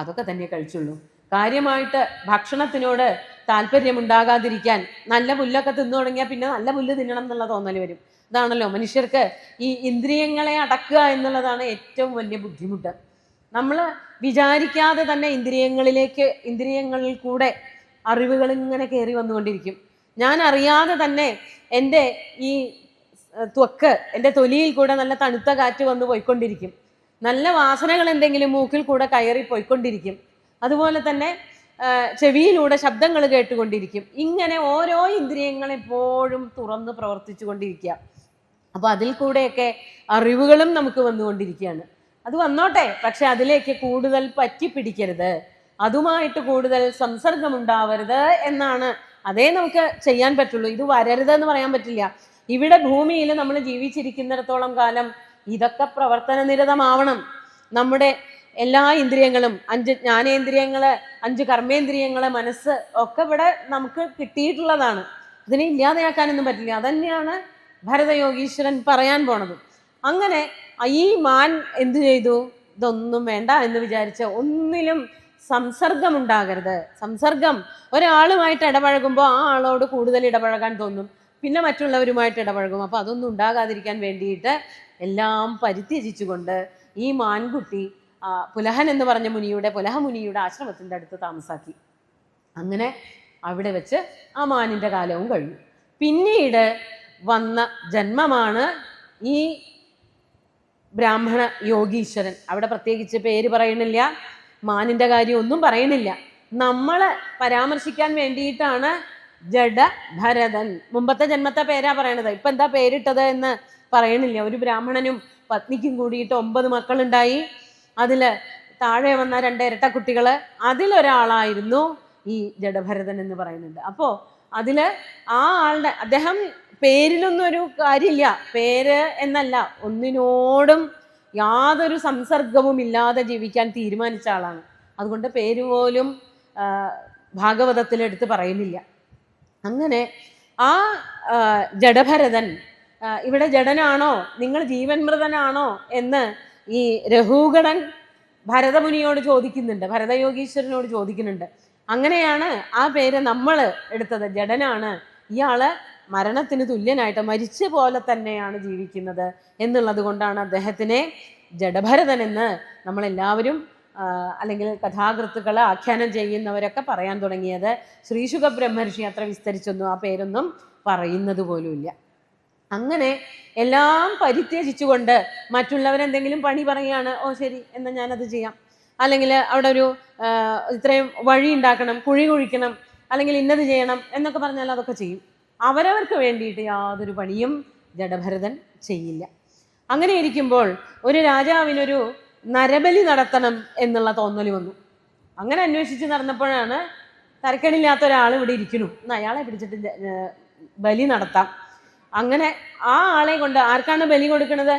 അതൊക്കെ തന്നെ കഴിച്ചുള്ളൂ. കാര്യമായിട്ട് ഭക്ഷണത്തിനോട് താല്പര്യമുണ്ടാകാതിരിക്കാൻ, നല്ല പുല്ലൊക്കെ തിന്നു തുടങ്ങിയാൽ പിന്നെ നല്ല പുല്ല് തിന്നണം എന്നുള്ള തോന്നൽ വരും. ഇതാണല്ലോ മനുഷ്യർക്ക് ഈ ഇന്ദ്രിയങ്ങളെ അടക്കുക എന്നുള്ളതാണ് ഏറ്റവും വലിയ ബുദ്ധിമുട്ട്. നമ്മൾ വിചാരിക്കാതെ തന്നെ ഇന്ദ്രിയങ്ങളിൽ കൂടെ അറിവുകൾ ഇങ്ങനെ കയറി വന്നുകൊണ്ടിരിക്കും. ഞാൻ അറിയാതെ തന്നെ എൻ്റെ ഈ എൻ്റെ തൊലിയിൽ കൂടെ നല്ല തണുത്ത കാറ്റ് വന്ന് പോയിക്കൊണ്ടിരിക്കും. നല്ല വാസനകൾ എന്തെങ്കിലും മൂക്കിൽ കൂടെ കയറി പോയിക്കൊണ്ടിരിക്കും. അതുപോലെ തന്നെ ചെവിയിലൂടെ ശബ്ദങ്ങൾ കേട്ടുകൊണ്ടിരിക്കും. ഇങ്ങനെ ഓരോ ഇന്ദ്രിയങ്ങൾ എപ്പോഴും തുറന്ന് പ്രവർത്തിച്ചു കൊണ്ടിരിക്കുക. അപ്പോൾ അതിൽ കൂടെയൊക്കെ അറിവുകളും നമുക്ക് വന്നുകൊണ്ടിരിക്കുകയാണ്. അത് വന്നോട്ടെ, പക്ഷെ അതിലേക്ക് കൂടുതൽ പറ്റിപ്പിടിക്കരുത്, അതുമായിട്ട് കൂടുതൽ സംസർഗമുണ്ടാവരുത് എന്നാണ്. അതേ നമുക്ക് ചെയ്യാൻ പറ്റുള്ളൂ. ഇത് വരരുത് എന്ന് പറയാൻ പറ്റില്ല. ഇവിടെ ഭൂമിയിൽ നമ്മൾ ജീവിച്ചിരിക്കുന്നിടത്തോളം കാലം ഇതൊക്കെ പ്രവർത്തന നിരതമാവണം. നമ്മുടെ എല്ലാ ഇന്ദ്രിയങ്ങളും, 5 ജ്ഞാനേന്ദ്രിയങ്ങള്, 5 കർമ്മേന്ദ്രിയങ്ങള്, മനസ്സ് ഒക്കെ ഇവിടെ നമുക്ക് കിട്ടിയിട്ടുള്ളതാണ്. ഇതിനെ ഇല്ലാതെയാക്കാനൊന്നും പറ്റില്ല. അതന്നെയാണ് ഭരതയോഗീശ്വരൻ പറയാൻ പോണത്. അങ്ങനെ ഈ മാൻ എന്തു ചെയ്തു? ഇതൊന്നും വേണ്ട എന്ന് വിചാരിച്ച ഒന്നിലും സംസർഗം ഉണ്ടാകരുത്. സംസർഗം, ഒരാളുമായിട്ട് ഇടപഴകുമ്പോൾ ആ ആളോട് കൂടുതൽ ഇടപഴകാൻ തോന്നും, പിന്നെ മറ്റുള്ളവരുമായിട്ട് ഇടപഴകും. അപ്പോൾ അതൊന്നും ഉണ്ടാകാതിരിക്കാൻ വേണ്ടിയിട്ട് എല്ലാം പരിത്യജിച്ചുകൊണ്ട് ഈ മാൻകുട്ടി പുലഹൻ എന്ന് പറഞ്ഞ പുലഹമുനിയുടെ ആശ്രമത്തിൻ്റെ അടുത്ത് താമസാക്കി. അങ്ങനെ അവിടെ വെച്ച് ആ മാനിൻ്റെ കാലവും കഴിഞ്ഞു. പിന്നീട് വന്ന ജന്മമാണ് ഈ ബ്രാഹ്മണ യോഗീശ്വരൻ. അവിടെ പ്രത്യേകിച്ച് പേര് പറയണില്ല, മാനിൻ്റെ കാര്യം ഒന്നും പറയണില്ല. നമ്മളെ പരാമർശിക്കാൻ വേണ്ടിയിട്ടാണ് ജഡഭരതൻ. മുമ്പത്തെ ജന്മത്തെ പേരാ പറയണത്. ഇപ്പം എന്താ പേരിട്ടത് എന്ന് പറയണില്ല. ഒരു ബ്രാഹ്മണനും പത്നിക്കും കൂടിയിട്ട് 9 മക്കളുണ്ടായി. അതിൽ താഴെ വന്ന 2 ഇരട്ടക്കുട്ടികൾ, അതിലൊരാളായിരുന്നു ഈ ജഡഭരതൻ എന്ന് പറയുന്നുണ്ട്. അപ്പോൾ അതിൽ ആ ആളുടെ, അദ്ദേഹം പേരിലൊന്നും ഒരു കാര്യമില്ല, പേര് എന്നല്ല, ഒന്നിനോടും യാതൊരു സംസർഗവും ഇല്ലാതെ ജീവിക്കാൻ തീരുമാനിച്ച ആളാണ്. അതുകൊണ്ട് പേര് പോലും ഭാഗവതത്തിലെടുത്ത് പറയുന്നില്ല. അങ്ങനെ ആ ജഡഭരതൻ ഇവിടെ ജഡനാണോ, നിങ്ങൾ ജീവൻ മൃതനാണോ എന്ന് ഈ രഘുഗണൻ ഭരതമുനിയോട് ചോദിക്കുന്നുണ്ട്, ഭരതയോഗീശ്വരനോട് ചോദിക്കുന്നുണ്ട്. അങ്ങനെയാണ് ആ പേര് നമ്മൾ എടുത്തത്. ജഡനാണ്, ഇയാള് മരണത്തിന് തുല്യനായിട്ട് മരിച്ച പോലെ തന്നെയാണ് ജീവിക്കുന്നത് എന്നുള്ളത് കൊണ്ടാണ് അദ്ദേഹത്തിനെ ജഡഭരതൻ എന്ന് നമ്മളെല്ലാവരും അല്ലെങ്കിൽ കഥാകൃത്തുക്കളെ ആഖ്യാനം ചെയ്യുന്നവരൊക്കെ പറയാൻ തുടങ്ങിയത്. ശ്രീശുക ബ്രഹ്മർഷി അത്ര വിസ്തരിച്ചൊന്നും ആ പേരൊന്നും പറയുന്നത് പോലുമില്ല. അങ്ങനെ എല്ലാം പരിത്യജിച്ചുകൊണ്ട് മറ്റുള്ളവരെന്തെങ്കിലും പണി പറയുകയാണ്, ഓ ശരി എന്നാൽ ഞാനത് ചെയ്യാം, അല്ലെങ്കിൽ അവിടെ ഒരു ഇത്രയും വഴി ഉണ്ടാക്കണം, കുഴി കുഴിക്കണം, അല്ലെങ്കിൽ ഇന്നത് ചെയ്യണം എന്നൊക്കെ പറഞ്ഞാൽ അതൊക്കെ ചെയ്യും. അവരവർക്ക് വേണ്ടിയിട്ട് യാതൊരു പണിയും ജഡഭരതൻ ചെയ്യില്ല. അങ്ങനെ ഇരിക്കുമ്പോൾ ഒരു രാജാവിനൊരു നരബലി നടത്തണം എന്നുള്ള തോന്നൽ വന്നു. അങ്ങനെ അന്വേഷിച്ച് നടന്നപ്പോഴാണ് തരക്കേടില്ലാത്ത ഒരാൾ ഇവിടെ ഇരിക്കുന്നു, അയാളെ പിടിച്ചിട്ട് ബലി നടത്താം. അങ്ങനെ ആ ആളെ കൊണ്ട് ആർക്കാണ് ബലി കൊടുക്കുന്നത്?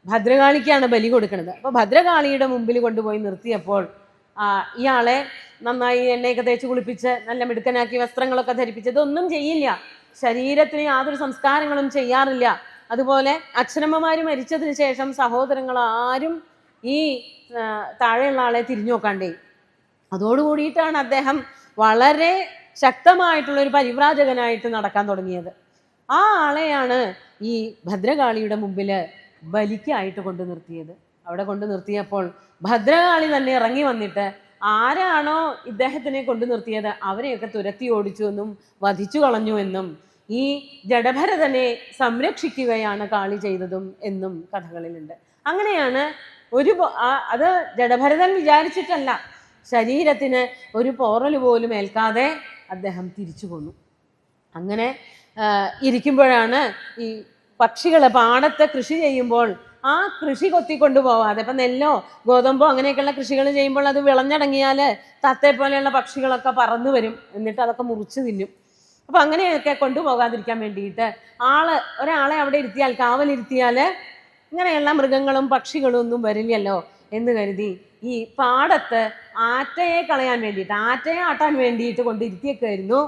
ഭദ്രകാളിക്കാണ് ബലി കൊടുക്കുന്നത്. അപ്പോൾ ഭദ്രകാളിയുടെ മുമ്പിൽ കൊണ്ടുപോയി നിർത്തിയപ്പോൾ ഇയാളെ നന്നായി എണ്ണയൊക്കെ തേച്ച് കുളിപ്പിച്ച് നല്ല മിടുക്കനാക്കി വസ്ത്രങ്ങളൊക്കെ ധരിപ്പിച്ച് ഇതൊന്നും ചെയ്യില്ല, ശരീരത്തിന് യാതൊരു സംസ്കാരങ്ങളും ചെയ്യാറില്ല. അതുപോലെ അച്ഛനമ്മമാർ മരിച്ചതിന് ശേഷം സഹോദരങ്ങൾ ആരും ഈ താഴെയുള്ള ആളെ തിരിഞ്ഞു നോക്കാണ്ടേ. അതോടുകൂടിയിട്ടാണ് അദ്ദേഹം വളരെ ശക്തമായിട്ടുള്ള ഒരു പരിവ്രാജകനായിട്ട് നടക്കാൻ തുടങ്ങിയത്. ആ ആളെയാണ് ഈ ഭദ്രകാളിയുടെ മുമ്പിൽ ബലിക്കായിട്ട് കൊണ്ടു നിർത്തിയത്. അവിടെ കൊണ്ടു നിർത്തിയപ്പോൾ ഭദ്രകാളി തന്നെ ഇറങ്ങി വന്നിട്ട് ആരാണോ ഇദ്ദേഹത്തിനെ കൊണ്ടു നിർത്തിയത് അവരെയൊക്കെ തുരത്തി ഓടിച്ചു എന്നും വധിച്ചു കളഞ്ഞു എന്നും ഈ ജഡഭരതനെ സംരക്ഷിക്കുകയാണ് കാളി ചെയ്തതും എന്നും കഥകളിലുണ്ട്. അങ്ങനെയാണ് അത് ജഡഭരതൻ വിചാരിച്ചിട്ടല്ല, ശരീരത്തിന് ഒരു പോറൽ പോലും ഏൽക്കാതെ അദ്ദേഹം തിരിച്ചു പോന്നു. അങ്ങനെ ഇരിക്കുമ്പോഴാണ് ഈ പക്ഷികളെ പാടത്തെ കൃഷി ചെയ്യുമ്പോൾ ആ കൃഷി കൊത്തിക്കൊണ്ടു പോവാതെ, ഇപ്പം നെല്ലോ ഗോതമ്പോ അങ്ങനെയൊക്കെയുള്ള കൃഷികൾ ചെയ്യുമ്പോൾ അത് വിളഞ്ഞടങ്ങിയാൽ തത്തെ പോലെയുള്ള പക്ഷികളൊക്കെ പറന്നു വരും, എന്നിട്ട് അതൊക്കെ മുറിച്ച് തിന്നും. അപ്പം അങ്ങനെയൊക്കെ കൊണ്ടുപോകാതിരിക്കാൻ വേണ്ടിയിട്ട് ഒരാളെ അവിടെ ഇരുത്തിയാൽ, കാവലിരുത്തിയാൽ ഇങ്ങനെയുള്ള മൃഗങ്ങളും പക്ഷികളും ഒന്നും വരില്ലല്ലോ എന്ന് കരുതി ഈ പാടത്ത് ആറ്റയെ കളയാൻ വേണ്ടിയിട്ട്, ആറ്റയെ ആട്ടാൻ വേണ്ടിയിട്ട് കൊണ്ടിരുത്തിയൊക്കെയായിരുന്നു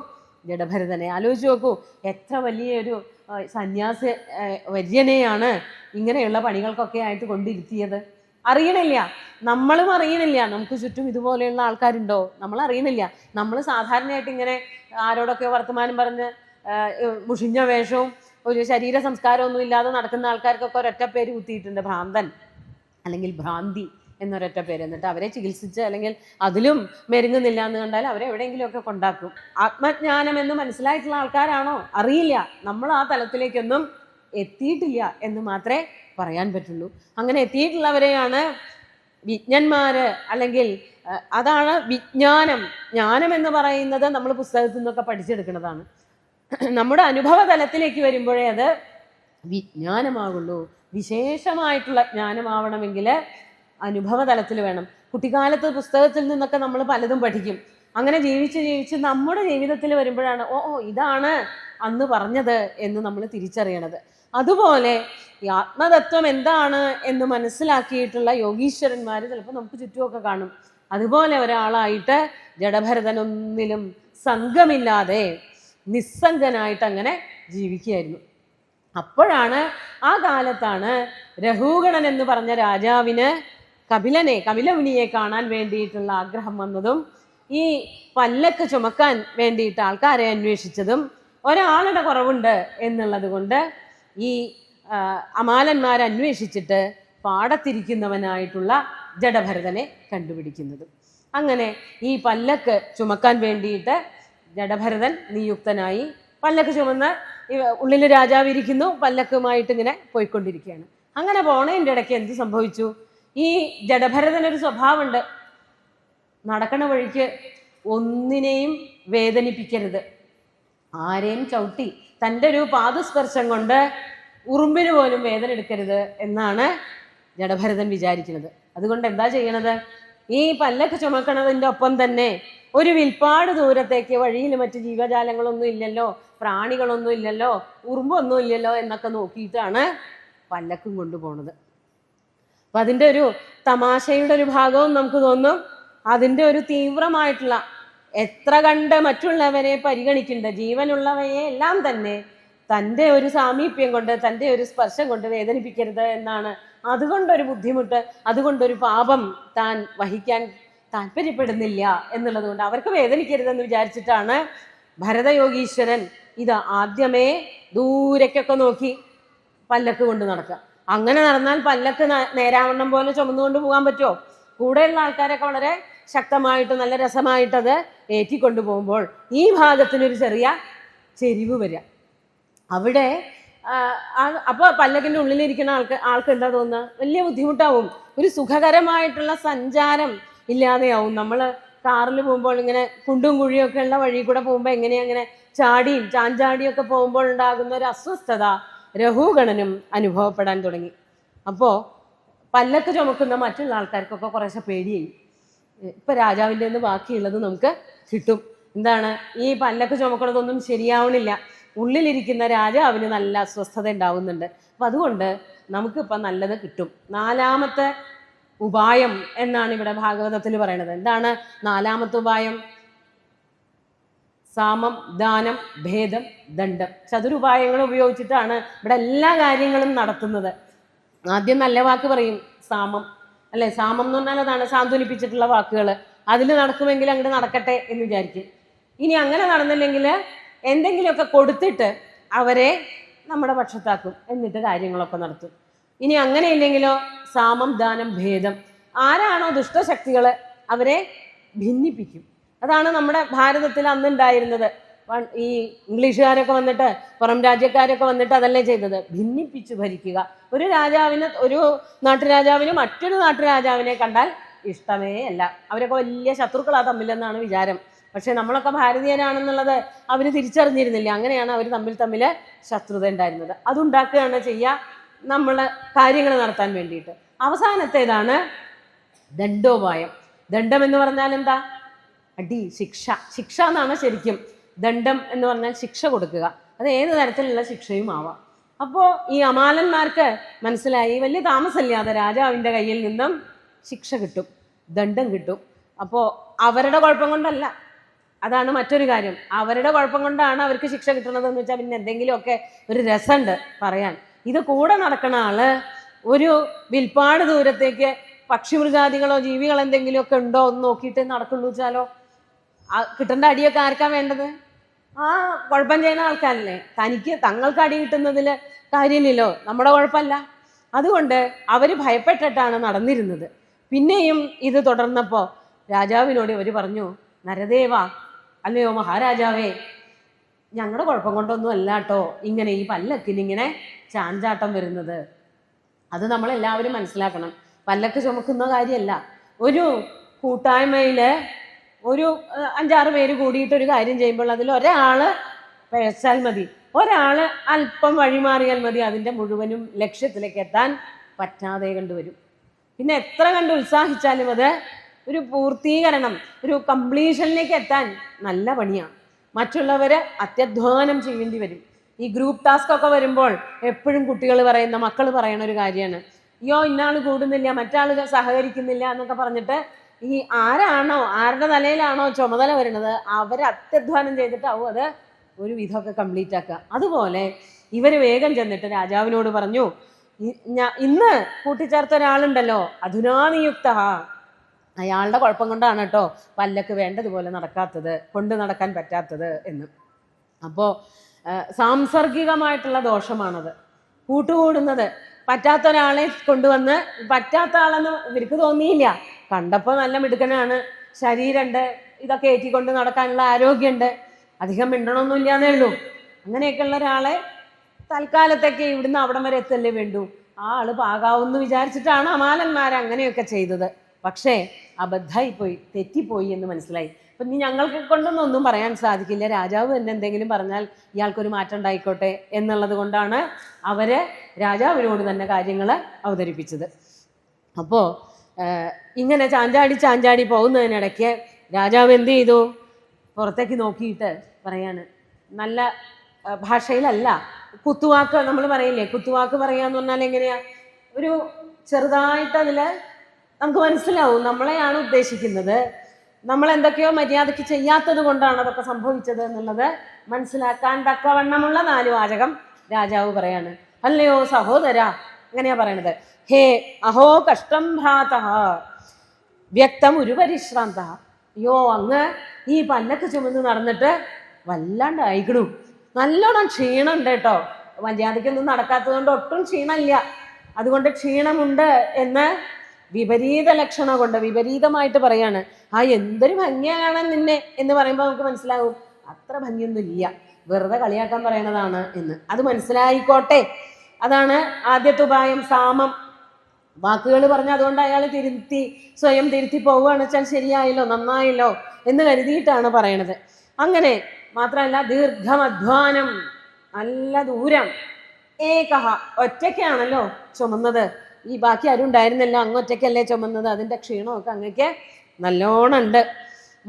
ജഡഭരതനെ. ആലോചിച്ച് നോക്കൂ, എത്ര വലിയൊരു സന്യാസ വര്യനെയാണ് ഇങ്ങനെയുള്ള പണികൾക്കൊക്കെ ആയിട്ട് കൊണ്ടിരുത്തിയത്. അറിയണില്ല, നമ്മളും അറിയണില്ല നമുക്ക് ചുറ്റും ഇതുപോലെയുള്ള ആൾക്കാരുണ്ടോ, നമ്മൾ അറിയണില്ല. നമ്മൾ സാധാരണയായിട്ട് ഇങ്ങനെ ആരോടൊക്കെ വർത്തമാനം പറഞ്ഞ് മുഷിഞ്ഞ വേഷവും ഒരു ശരീര സംസ്കാരമൊന്നും ഇല്ലാതെ നടക്കുന്ന ആൾക്കാർക്കൊക്കെ ഒരൊറ്റ പേര് കുത്തിയിട്ടുണ്ട്, ഭ്രാന്തൻ അല്ലെങ്കിൽ ഭ്രാന്തി എന്നൊരൊറ്റ പേര്. എന്നിട്ട് അവരെ ചികിത്സിച്ച് അല്ലെങ്കിൽ അതിലും മെരുങ്ങുന്നില്ല എന്ന് കണ്ടാൽ അവരെ എവിടെയെങ്കിലുമൊക്കെ കൊണ്ടാക്കും. ആത്മജ്ഞാനം എന്ന് മനസ്സിലായിട്ടുള്ള ആൾക്കാരാണോ? അറിയില്ല. നമ്മൾ ആ തലത്തിലേക്കൊന്നും എത്തിയിട്ടില്ല എന്ന് മാത്രമേ പറയാൻ പറ്റുള്ളൂ. അങ്ങനെ എത്തിയിട്ടുള്ളവരെയാണ് വിജ്ഞന്മാര്, അല്ലെങ്കിൽ അതാണ് വിജ്ഞാനം. ജ്ഞാനം എന്ന് പറയുന്നത് നമ്മൾ പുസ്തകത്തിൽ നിന്നൊക്കെ പഠിച്ചെടുക്കുന്നതാണ്. നമ്മുടെ അനുഭവ തലത്തിലേക്ക് വരുമ്പോഴേ അത് വിജ്ഞാനമാകുള്ളൂ. വിശേഷമായിട്ടുള്ള ജ്ഞാനമാവണമെങ്കിൽ അനുഭവ തലത്തിൽ വേണം. കുട്ടിക്കാലത്ത് പുസ്തകത്തിൽ നിന്നൊക്കെ നമ്മൾ പലതും പഠിക്കും. അങ്ങനെ ജീവിച്ച് നമ്മുടെ ജീവിതത്തിൽ വരുമ്പോഴാണ് ഇതാണ് അന്ന് പറഞ്ഞത് എന്ന് നമ്മൾ തിരിച്ചറിയണത്. അതുപോലെ ഈ ആത്മതത്വം എന്താണ് എന്ന് മനസ്സിലാക്കിയിട്ടുള്ള യോഗീശ്വരന്മാർ ചിലപ്പോൾ നമുക്ക് ചുറ്റുമൊക്കെ കാണും. അതുപോലെ ഒരാളായിട്ട് ജഡഭരതനൊന്നിലും സംഘമില്ലാതെ നിസ്സംഗനായിട്ട് അങ്ങനെ ജീവിക്കുകയായിരുന്നു. അപ്പോഴാണ് ആ കാലത്താണ് രഘൂഗണൻ എന്ന് പറഞ്ഞ രാജാവിന് കപിലമുനിയെ കാണാൻ വേണ്ടിയിട്ടുള്ള ആഗ്രഹം വന്നതും ഈ പല്ലക്ക് ചുമക്കാൻ വേണ്ടിയിട്ട് ആൾക്കാരെ അന്വേഷിച്ചതും ഒരാളുടെ കുറവുണ്ട് എന്നുള്ളത് കൊണ്ട് ഈ അമാലന്മാരെ അന്വേഷിച്ചിട്ട് പാടത്തിരിക്കുന്നവനായിട്ടുള്ള ജഡഭരതനെ കണ്ടുപിടിക്കുന്നതും. അങ്ങനെ ഈ പല്ലക്ക് ചുമക്കാൻ വേണ്ടിയിട്ട് ജഡഭരതൻ നിയുക്തനായി. പല്ലക്ക് ചുമന്ന് ഉള്ളിൽ രാജാവ് ഇരിക്കുന്നു, പല്ലക്കുമായിട്ട് ഇങ്ങനെ പോയിക്കൊണ്ടിരിക്കുകയാണ്. അങ്ങനെ പോണതിൻ്റെ ഇടയ്ക്ക് എന്ത് സംഭവിച്ചു? ഈ ജഡഭരതനൊരു സ്വഭാവമുണ്ട്, നടക്കണ വഴിക്ക് ഒന്നിനെയും വേദനിപ്പിക്കരുത്, ആരെയും ചവിട്ടി തൻ്റെ ഒരു പാദസ്പർശം കൊണ്ട് ഉറുമ്പിന് പോലും വേദന എടുക്കരുത് എന്നാണ് ജഡഭരതൻ വിചാരിക്കുന്നത്. അതുകൊണ്ട് എന്താ ചെയ്യണത്? ഈ പല്ലക്ക് ചുമക്കണതിൻ്റെ ഒപ്പം തന്നെ ഒരു വിൽപ്പാട് ദൂരത്തേക്ക്, വഴിയിൽ മറ്റ് ജീവജാലങ്ങളൊന്നും ഇല്ലല്ലോ, പ്രാണികളൊന്നും ഇല്ലല്ലോ, ഉറുമ്പൊന്നും ഇല്ലല്ലോ എന്നൊക്കെ നോക്കിയിട്ടാണ് പല്ലക്കും കൊണ്ടുപോണത്. അപ്പം അതിൻ്റെ ഒരു തമാശയുടെ ഒരു ഭാഗവും നമുക്ക് തോന്നും. അതിൻ്റെ ഒരു തീവ്രമായിട്ടുള്ള, എത്ര കണ്ട് മറ്റുള്ളവരെ പരിഗണിക്കേണ്ട ജീവനുള്ളവയെ എല്ലാം തന്നെ തൻ്റെ ഒരു സാമീപ്യം കൊണ്ട്, തൻ്റെ ഒരു സ്പർശം കൊണ്ട് വേദനിപ്പിക്കരുത് എന്നാണ്. അതുകൊണ്ടൊരു ബുദ്ധിമുട്ട്, അതുകൊണ്ടൊരു പാപം താൻ വഹിക്കാൻ താല്പര്യപ്പെടുന്നില്ല എന്നുള്ളത് കൊണ്ട് അവർക്ക് വേദനിക്കരുതെന്ന് വിചാരിച്ചിട്ടാണ് ഭരതയോഗീശ്വരൻ ഇത് ആദ്യമേ ദൂരക്കൊക്കെ നോക്കി പല്ലക്ക് കൊണ്ട് നടക്കുക. അങ്ങനെ നടന്നാൽ പല്ലക്ക് നേരാവണ്ണം പോലെ ചുമന്നുകൊണ്ട് പോകാൻ പറ്റുമോ? കൂടെയുള്ള ആൾക്കാരൊക്കെ വളരെ ശക്തമായിട്ട് നല്ല രസമായിട്ടത് ഏറ്റിക്കൊണ്ടു പോകുമ്പോൾ ഈ ഭാഗത്തിനൊരു ചെറിയ ചെരിവ് വരിക. അവിടെ അപ്പോൾ പല്ലക്കിൻ്റെ ഉള്ളിലിരിക്കുന്ന ആൾക്ക് എന്താ തോന്നുക? വലിയ ബുദ്ധിമുട്ടാവും, ഒരു സുഖകരമായിട്ടുള്ള സഞ്ചാരം ഇല്ലാതെയാവും. നമ്മൾ കാറിൽ പോകുമ്പോൾ ഇങ്ങനെ കുണ്ടും കുഴിയൊക്കെ ഉള്ള വഴി കൂടെ പോകുമ്പോൾ അങ്ങനെ ചാടിയും ചാഞ്ചാടിയൊക്കെ പോകുമ്പോൾ ഉണ്ടാകുന്ന ഒരു അസ്വസ്ഥത രഘൂഗണനും അനുഭവപ്പെടാൻ തുടങ്ങി. അപ്പോൾ പല്ലക്ക് ചുമക്കുന്ന മറ്റുള്ള ആൾക്കാർക്കൊക്കെ കുറേശ്ശെ പേടിയായി. ഇപ്പൊ രാജാവിൻ്റെ നിന്ന് ബാക്കിയുള്ളത് നമുക്ക് കിട്ടും. എന്താണ്, ഈ പല്ലക്ക് ചുമക്കുന്നതൊന്നും ശരിയാവണില്ല, ഉള്ളിലിരിക്കുന്ന രാജാവിന് നല്ല അസ്വസ്ഥത ഉണ്ടാവുന്നുണ്ട്. അപ്പം അതുകൊണ്ട് നമുക്കിപ്പം നല്ലത് കിട്ടും. നാലാമത്തെ ഉപായം എന്നാണ് ഇവിടെ ഭാഗവതത്തിൽ പറയുന്നത്. എന്താണ് നാലാമത്തെ ഉപായം? സാമം, ദാനം, ഭേദം, ദണ്ഡം. ചതുരുപായങ്ങൾ ഉപയോഗിച്ചിട്ടാണ് ഇവിടെ എല്ലാ കാര്യങ്ങളും നടത്തുന്നത്. ആദ്യം നല്ല വാക്ക് പറയും, സാമം അല്ലെ. സാമം എന്ന് പറഞ്ഞാൽ അതാണ് സാന്ത്വനിപ്പിച്ചിട്ടുള്ള വാക്കുകൾ. അതിൽ നടക്കുമെങ്കിൽ അങ്ങോട്ട് നടക്കട്ടെ എന്ന് വിചാരിക്കും. ഇനി അങ്ങനെ നടന്നില്ലെങ്കിൽ എന്തെങ്കിലുമൊക്കെ കൊടുത്തിട്ട് അവരെ നമ്മുടെ പക്ഷത്താക്കും, എന്നിട്ട് കാര്യങ്ങളൊക്കെ നടത്തും. ഇനി അങ്ങനെ ഇല്ലെങ്കിലോ സാമം, ദാനം, ഭേദം. ആരാണോ ദുഷ്ടശക്തികൾ അവരെ ഭിന്നിപ്പിക്കും. അതാണ് നമ്മുടെ ഭാരതത്തിൽ അന്നുണ്ടായിരുന്നത്. ഈ ഇംഗ്ലീഷുകാരൊക്കെ വന്നിട്ട്, പുറം രാജ്യക്കാരൊക്കെ വന്നിട്ട് അതല്ലേ ചെയ്തത്, ഭിന്നിപ്പിച്ചു ഭരിക്കുക. ഒരു രാജാവിന്, ഒരു നാട്ടുരാജാവിന് മറ്റൊരു നാട്ടുരാജാവിനെ കണ്ടാൽ ഇഷ്ടമേ അല്ല. അവരൊക്കെ വലിയ ശത്രുക്കളാ തമ്മിലെന്നാണ് വിചാരം. പക്ഷെ നമ്മളൊക്കെ ഭാരതീയരാണെന്നുള്ളത് അവർ തിരിച്ചറിഞ്ഞിരുന്നില്ല. അങ്ങനെയാണ് അവർ തമ്മിൽ ശത്രുത ഉണ്ടായിരുന്നത്. അതുണ്ടാക്കുകയാണ് ചെയ്യുക നമ്മൾ കാര്യങ്ങൾ നടത്താൻ വേണ്ടിയിട്ട്. അവസാനത്തേതാണ് ദണ്ഡോപായം. ദണ്ഡം എന്ന് പറഞ്ഞാൽ എന്താ? അടി, ശിക്ഷ. ശിക്ഷ എന്നാണ് ശരിക്കും. ദണ്ഡം എന്ന് പറഞ്ഞാൽ ശിക്ഷ കൊടുക്കുക. അത് ഏത് തരത്തിലുള്ള ശിക്ഷയും ആവാം. അപ്പോൾ ഈ അമാലന്മാർക്ക് മനസ്സിലായി, വലിയ താമസമില്ലാതെ രാജാവിൻ്റെ കയ്യിൽ നിന്നും ശിക്ഷ കിട്ടും, ദണ്ഡം കിട്ടും. അപ്പോൾ അവരുടെ കുഴപ്പം കൊണ്ടല്ല, അതാണ് മറ്റൊരു കാര്യം. അവരുടെ കുഴപ്പം കൊണ്ടാണ് അവർക്ക് ശിക്ഷ കിട്ടുന്നതെന്ന് വെച്ചാൽ പിന്നെ എന്തെങ്കിലുമൊക്കെ ഒരു രസമുണ്ട് പറയാൻ. ഇത് കൂടെ നടക്കണ ആള് ഒരു വിൽപ്പാട് ദൂരത്തേക്ക് പക്ഷിമൃഗാദികളോ ജീവികൾ എന്തെങ്കിലുമൊക്കെ ഉണ്ടോ എന്ന് നോക്കിയിട്ട് നടക്കുള്ളൂ വെച്ചാലോ, കിട്ടേണ്ട അടിയൊക്കെ ആർക്കാ വേണ്ടത്? ആ കുഴപ്പം ചെയ്യുന്ന ആൾക്കാരല്ലേ. തങ്ങൾക്ക് അടി കിട്ടുന്നതിൽ കാര്യമില്ലല്ലോ, നമ്മുടെ കുഴപ്പമല്ല. അതുകൊണ്ട് അവർ ഭയപ്പെട്ടിട്ടാണ് നടന്നിരുന്നത്. പിന്നെയും ഇത് തുടർന്നപ്പോൾ രാജാവിനോട് ഇവർ പറഞ്ഞു, നരദേവ, അല്ലയോ മഹാരാജാവേ, ഞങ്ങളുടെ കുഴപ്പം കൊണ്ടൊന്നും അല്ല കേട്ടോ ഇങ്ങനെ ഈ പല്ലക്കിനിങ്ങനെ ചാഞ്ചാട്ടം വരുന്നത്. അത് നമ്മളെല്ലാവരും മനസ്സിലാക്കണം. പല്ലക്ക് ചുമക്കുന്ന കാര്യമല്ല. ഒരു കൂട്ടായ്മയിൽ ഒരു 5-6 പേര് കൂടിയിട്ട് ഒരു കാര്യം ചെയ്യുമ്പോൾ അതിൽ ഒരാൾ പിഴച്ചാൽ മതി, ഒരാൾ അല്പം വഴിമാറിയാൽ മതി, അതിൻ്റെ മുഴുവനും ലക്ഷ്യത്തിലേക്ക് എത്താൻ പറ്റാതെ കണ്ടുവരും. പിന്നെ എത്ര കണ്ട് ഉത്സാഹിച്ചാലും അത് ഒരു പൂർത്തീകരണം, ഒരു കംപ്ലീഷനിലേക്ക് എത്താൻ നല്ല പണിയാണ്. മറ്റുള്ളവർ അത്യധ്വാനം ചെയ്യേണ്ടി വരും. ഈ ഗ്രൂപ്പ് ടാസ്ക് ഒക്കെ വരുമ്പോൾ എപ്പോഴും കുട്ടികൾ പറയുന്ന, മക്കൾ പറയുന്ന ഒരു കാര്യമാണ്, അയ്യോ ഇന്നാൾ കൂടുന്നില്ല, മറ്റാൾ സഹകരിക്കുന്നില്ല എന്നൊക്കെ പറഞ്ഞിട്ട് ഈ ആരാണോ, ആരുടെ തലയിലാണോ ചുമതല വരുന്നത് അവർ അത്യധ്വാനം ചെയ്തിട്ടാവും അത് ഒരു വിധമൊക്കെ കംപ്ലീറ്റ് ആക്കുക. അതുപോലെ ഇവർ വേഗം ചെന്നിട്ട് രാജാവിനോട് പറഞ്ഞു, ഇന്ന് കൂട്ടിച്ചേർത്ത ഒരാളുണ്ടല്ലോ, അധുനാനിയുക്ത, അയാളുടെ കുഴപ്പം കൊണ്ടാണ് കേട്ടോ പല്ലക്ക് വേണ്ടതുപോലെ നടക്കാത്തത്, കൊണ്ട് നടക്കാൻ പറ്റാത്തത് എന്ന്. അപ്പോൾ സാംസർഗികമായിട്ടുള്ള ദോഷമാണത്. കൂട്ടുകൂടുന്നത്, പറ്റാത്ത ഒരാളെ കൊണ്ടുവന്ന്, പറ്റാത്ത ആളെന്ന് ഇവർക്ക് തോന്നിയില്ല. കണ്ടപ്പോൾ നല്ല മിടുക്കനാണ്, ശരീരമുണ്ട്, ഇതൊക്കെ ഏറ്റിക്കൊണ്ട് നടക്കാനുള്ള ആരോഗ്യമുണ്ട്, അധികം മിണ്ടണമൊന്നുമില്ല എന്നേ ഉള്ളൂ. അങ്ങനെയൊക്കെയുള്ള ഒരാളെ തൽക്കാലത്തേക്ക് ഇവിടുന്ന് അവിടം വരെ എത്തല്ലേ വേണ്ടു, ആ ആള് പാകാവെന്ന് വിചാരിച്ചിട്ടാണ് അമാലന്മാർ അങ്ങനെയൊക്കെ ചെയ്തത്. പക്ഷേ അബദ്ധമായിപ്പോയി, തെറ്റിപ്പോയി എന്ന് മനസ്സിലായി. അപ്പം നീ ഞങ്ങൾക്ക് കൊണ്ടൊന്നും ഒന്നും പറയാൻ സാധിക്കില്ല, രാജാവ് തന്നെ എന്തെങ്കിലും പറഞ്ഞാൽ ഇയാൾക്കൊരു മാറ്റം ഉണ്ടായിക്കോട്ടെ എന്നുള്ളത് കൊണ്ടാണ് അവർ രാജാവിനോട് തന്നെ കാര്യങ്ങൾ അവതരിപ്പിച്ചത്. അപ്പോൾ ഇങ്ങനെ ചാഞ്ചാടി പോകുന്നതിനിടയ്ക്ക് രാജാവ് എന്ത് ചെയ്തു? പുറത്തേക്ക് നോക്കിയിട്ട് പറയാണ്, നല്ല ഭാഷയിലല്ല, കുത്തുവാക്ക് നമ്മൾ പറയില്ലേ, കുത്തുവാക്ക് പറയാന്ന് പറഞ്ഞാൽ എങ്ങനെയാ, ഒരു ചെറുതായിട്ട് അതിൽ നമുക്ക് മനസ്സിലാവും നമ്മളെയാണ് ഉദ്ദേശിക്കുന്നത്, നമ്മൾ എന്തൊക്കെയോ മര്യാദയ്ക്ക് ചെയ്യാത്തത് കൊണ്ടാണ് അതൊക്കെ സംഭവിച്ചത് എന്നുള്ളത് മനസ്സിലാക്കാൻ തക്കവണ്ണമുള്ള 4 വാചകം രാജാവ് പറയാണ്. അല്ലയോ സഹോദര, അങ്ങനെയാ പറയണത്, ഹേ അഹോ കഷ്ടം ഭ്രാതഃ വ്യക്തം ഒരു പരിശ്രാന്ത. അയ്യോ അങ്ങ് ഈ പല്ലക്ക് ചുമന്ന് നടന്നിട്ട് വല്ലാണ്ട് അയക്കണു, നല്ലോണം ക്ഷീണമുണ്ട് കേട്ടോ, മര്യാദയ്ക്കൊന്നും നടക്കാത്തത് കൊണ്ട് ഒട്ടും ക്ഷീണമില്ല, അതുകൊണ്ട് ക്ഷീണമുണ്ട് എന്ന് വിപരീത ലക്ഷണം കൊണ്ട് വിപരീതമായിട്ട് പറയാണ്. എന്തൊരു ഭംഗിയാണ് നിന്നെ എന്ന് പറയുമ്പോൾ നമുക്ക് മനസ്സിലാവും അത്ര ഭംഗിയൊന്നും ഇല്ല, വെറുതെ കളിയാക്കാൻ പറയണതാണ് എന്ന്. അത് മനസ്സിലായിക്കോട്ടെ. അതാണ് ആദ്യത്തെ ഉപായം, സാമം. വാക്കുകൾ പറഞ്ഞ് അതുകൊണ്ട് അയാൾ സ്വയം തിരുത്തി പോവുകയാണ് വെച്ചാൽ ശരിയായല്ലോ, നന്നായല്ലോ എന്ന് കരുതിയിട്ടാണ് പറയണത്. അങ്ങനെ മാത്രമല്ല, ദീർഘമധ്വാനം, നല്ല ദൂരം, ഏകഹ, ഒറ്റയ്ക്കാണല്ലോ ചുമന്നത്, ഈ ബാക്കി ആരും ഉണ്ടായിരുന്നല്ലോ, അങ്ങൊറ്റയ്ക്കല്ലേ ചുമന്നത്, അതിൻ്റെ ക്ഷീണമൊക്കെ അങ്ങക്ക് നല്ലോണം ഉണ്ട്.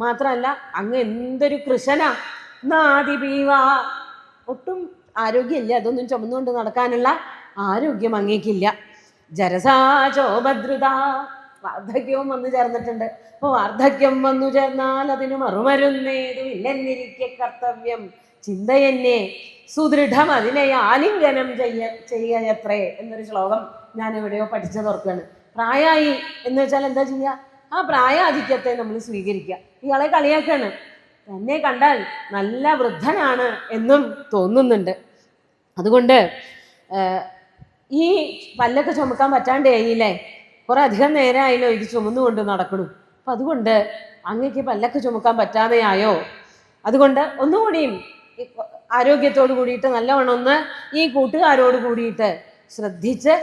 മാത്രമല്ല അങ്ങ് എന്തൊരു കൃശനാ, നാദിപീവ, ഒട്ടും ആരോഗ്യമില്ല, അതൊന്നും ചുമന്നുകൊണ്ട് നടക്കാനുള്ള ആരോഗ്യം അങ്ങേക്കില്ല. ജരസാചോഭദ്രുത, വാർദ്ധക്യവും വന്നു ചേർന്നിട്ടുണ്ട്. അപ്പോൾ വാർദ്ധക്യം വന്നു ചേർന്നാൽ അതിന് മറുമരുന്നേതും ഇല്ലെന്നിരിക്കെ കർത്തവ്യം ചിന്തയെന്നെ സുദൃഢം അതിനെ ആലിംഗനം ചെയ്യത്രേ എന്നൊരു ശ്ലോകം ഞാൻ എവിടെയോ പഠിച്ചതോർക്കാണ്. പ്രായമായി എന്ന് വെച്ചാൽ എന്താ ചെയ്യുക? ആ പ്രായാധിക്യത്തെ നമ്മൾ സ്വീകരിക്കുക. ഇയാളെ കളിയാക്കാണ്, തന്നെ കണ്ടാൽ നല്ല വൃദ്ധനാണ് എന്നും തോന്നുന്നുണ്ട്. അതുകൊണ്ട് ഈ പല്ലൊക്കെ ചുമക്കാൻ പറ്റാണ്ടായില്ലേ, കുറെ അധികം നേരമായല്ലോ ഇത് ചുമന്നുകൊണ്ട് നടക്കണം. അപ്പം അതുകൊണ്ട് അങ്ങക്ക് പല്ലൊക്കെ ചുമക്കാൻ പറ്റാതെയായോ? അതുകൊണ്ട് ഒന്നുകൂടിയും ആരോഗ്യത്തോട് കൂടിയിട്ട് നല്ലവണ്ണം ഒന്ന് ഈ കൂട്ടുകാരോട് കൂടിയിട്ട് ശ്രദ്ധിച്ച്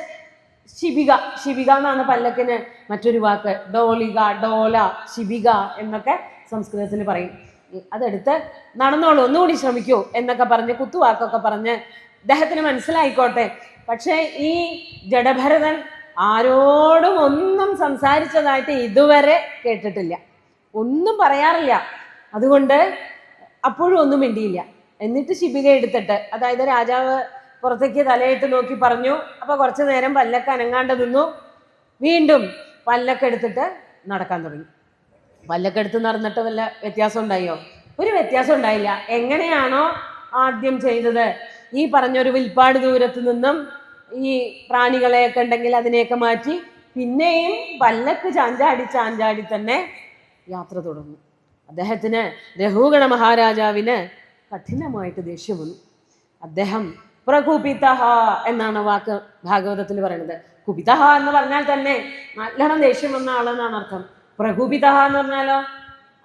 ശിബിക, ശിബിക എന്നാണ് പല്ലക്കിന് മറ്റൊരു വാക്ക്, ഡോളിക, ഡോല, ശിബിക എന്നൊക്കെ സംസ്കൃതത്തിൽ പറയും. അതെടുത്ത് നടന്നോളൂ, ഒന്നുകൂടി ശ്രമിക്കൂ എന്നൊക്കെ പറഞ്ഞ് കുത്തുവാക്കൊക്കെ പറഞ്ഞ് അദ്ദേഹത്തിന് മനസ്സിലായിക്കോട്ടെ. പക്ഷേ ഈ ജഡഭരതൻ ആരോടും ഒന്നും സംസാരിച്ചതായിട്ട് ഇതുവരെ കേട്ടിട്ടില്ല, ഒന്നും പറയാറില്ല. അതുകൊണ്ട് അപ്പോഴും ഒന്നും മിണ്ടിയില്ല. എന്നിട്ട് ശിബിക എടുത്തിട്ട്, അതായത് രാജാവ് പുറത്തേക്ക് തലയിട്ട് നോക്കി പറഞ്ഞു. അപ്പൊ കുറച്ചു നേരം പല്ലക്ക് അനങ്ങാണ്ട് നിന്നു. വീണ്ടും പല്ലക്ക് എടുത്തിട്ട് നടക്കാൻ തുടങ്ങി. പല്ലക്ക് എടുത്ത് നടന്നിട്ട് വല്ല വ്യത്യാസം ഉണ്ടായോ? ഒരു വ്യത്യാസം ഉണ്ടായില്ല. എങ്ങനെയാണോ ആദ്യം ചെയ്തത്, ഈ പറഞ്ഞൊരു വിൽപ്പാട് ദൂരത്ത് നിന്നും ഈ പ്രാണികളെയൊക്കെ ഉണ്ടെങ്കിൽ അതിനെയൊക്കെ മാറ്റി പിന്നെയും പല്ലക്ക് ചാഞ്ചാടി തന്നെ യാത്ര തുടർന്നു. അദ്ദേഹത്തിന് രഘുഗണ മഹാരാജാവിന് കഠിനമായിട്ട് ദേഷ്യം വന്നു. അദ്ദേഹം പ്രകുപിതഹ എന്നാണ് വാക്ക് ഭാഗവതത്തിൽ പറയുന്നത്. കുപിതഹ എന്ന് പറഞ്ഞാൽ തന്നെ നല്ലോണം ദേഷ്യം വന്ന ആളെന്നാണ് അർത്ഥം. പ്രകുപിതഹ എന്ന് പറഞ്ഞാലോ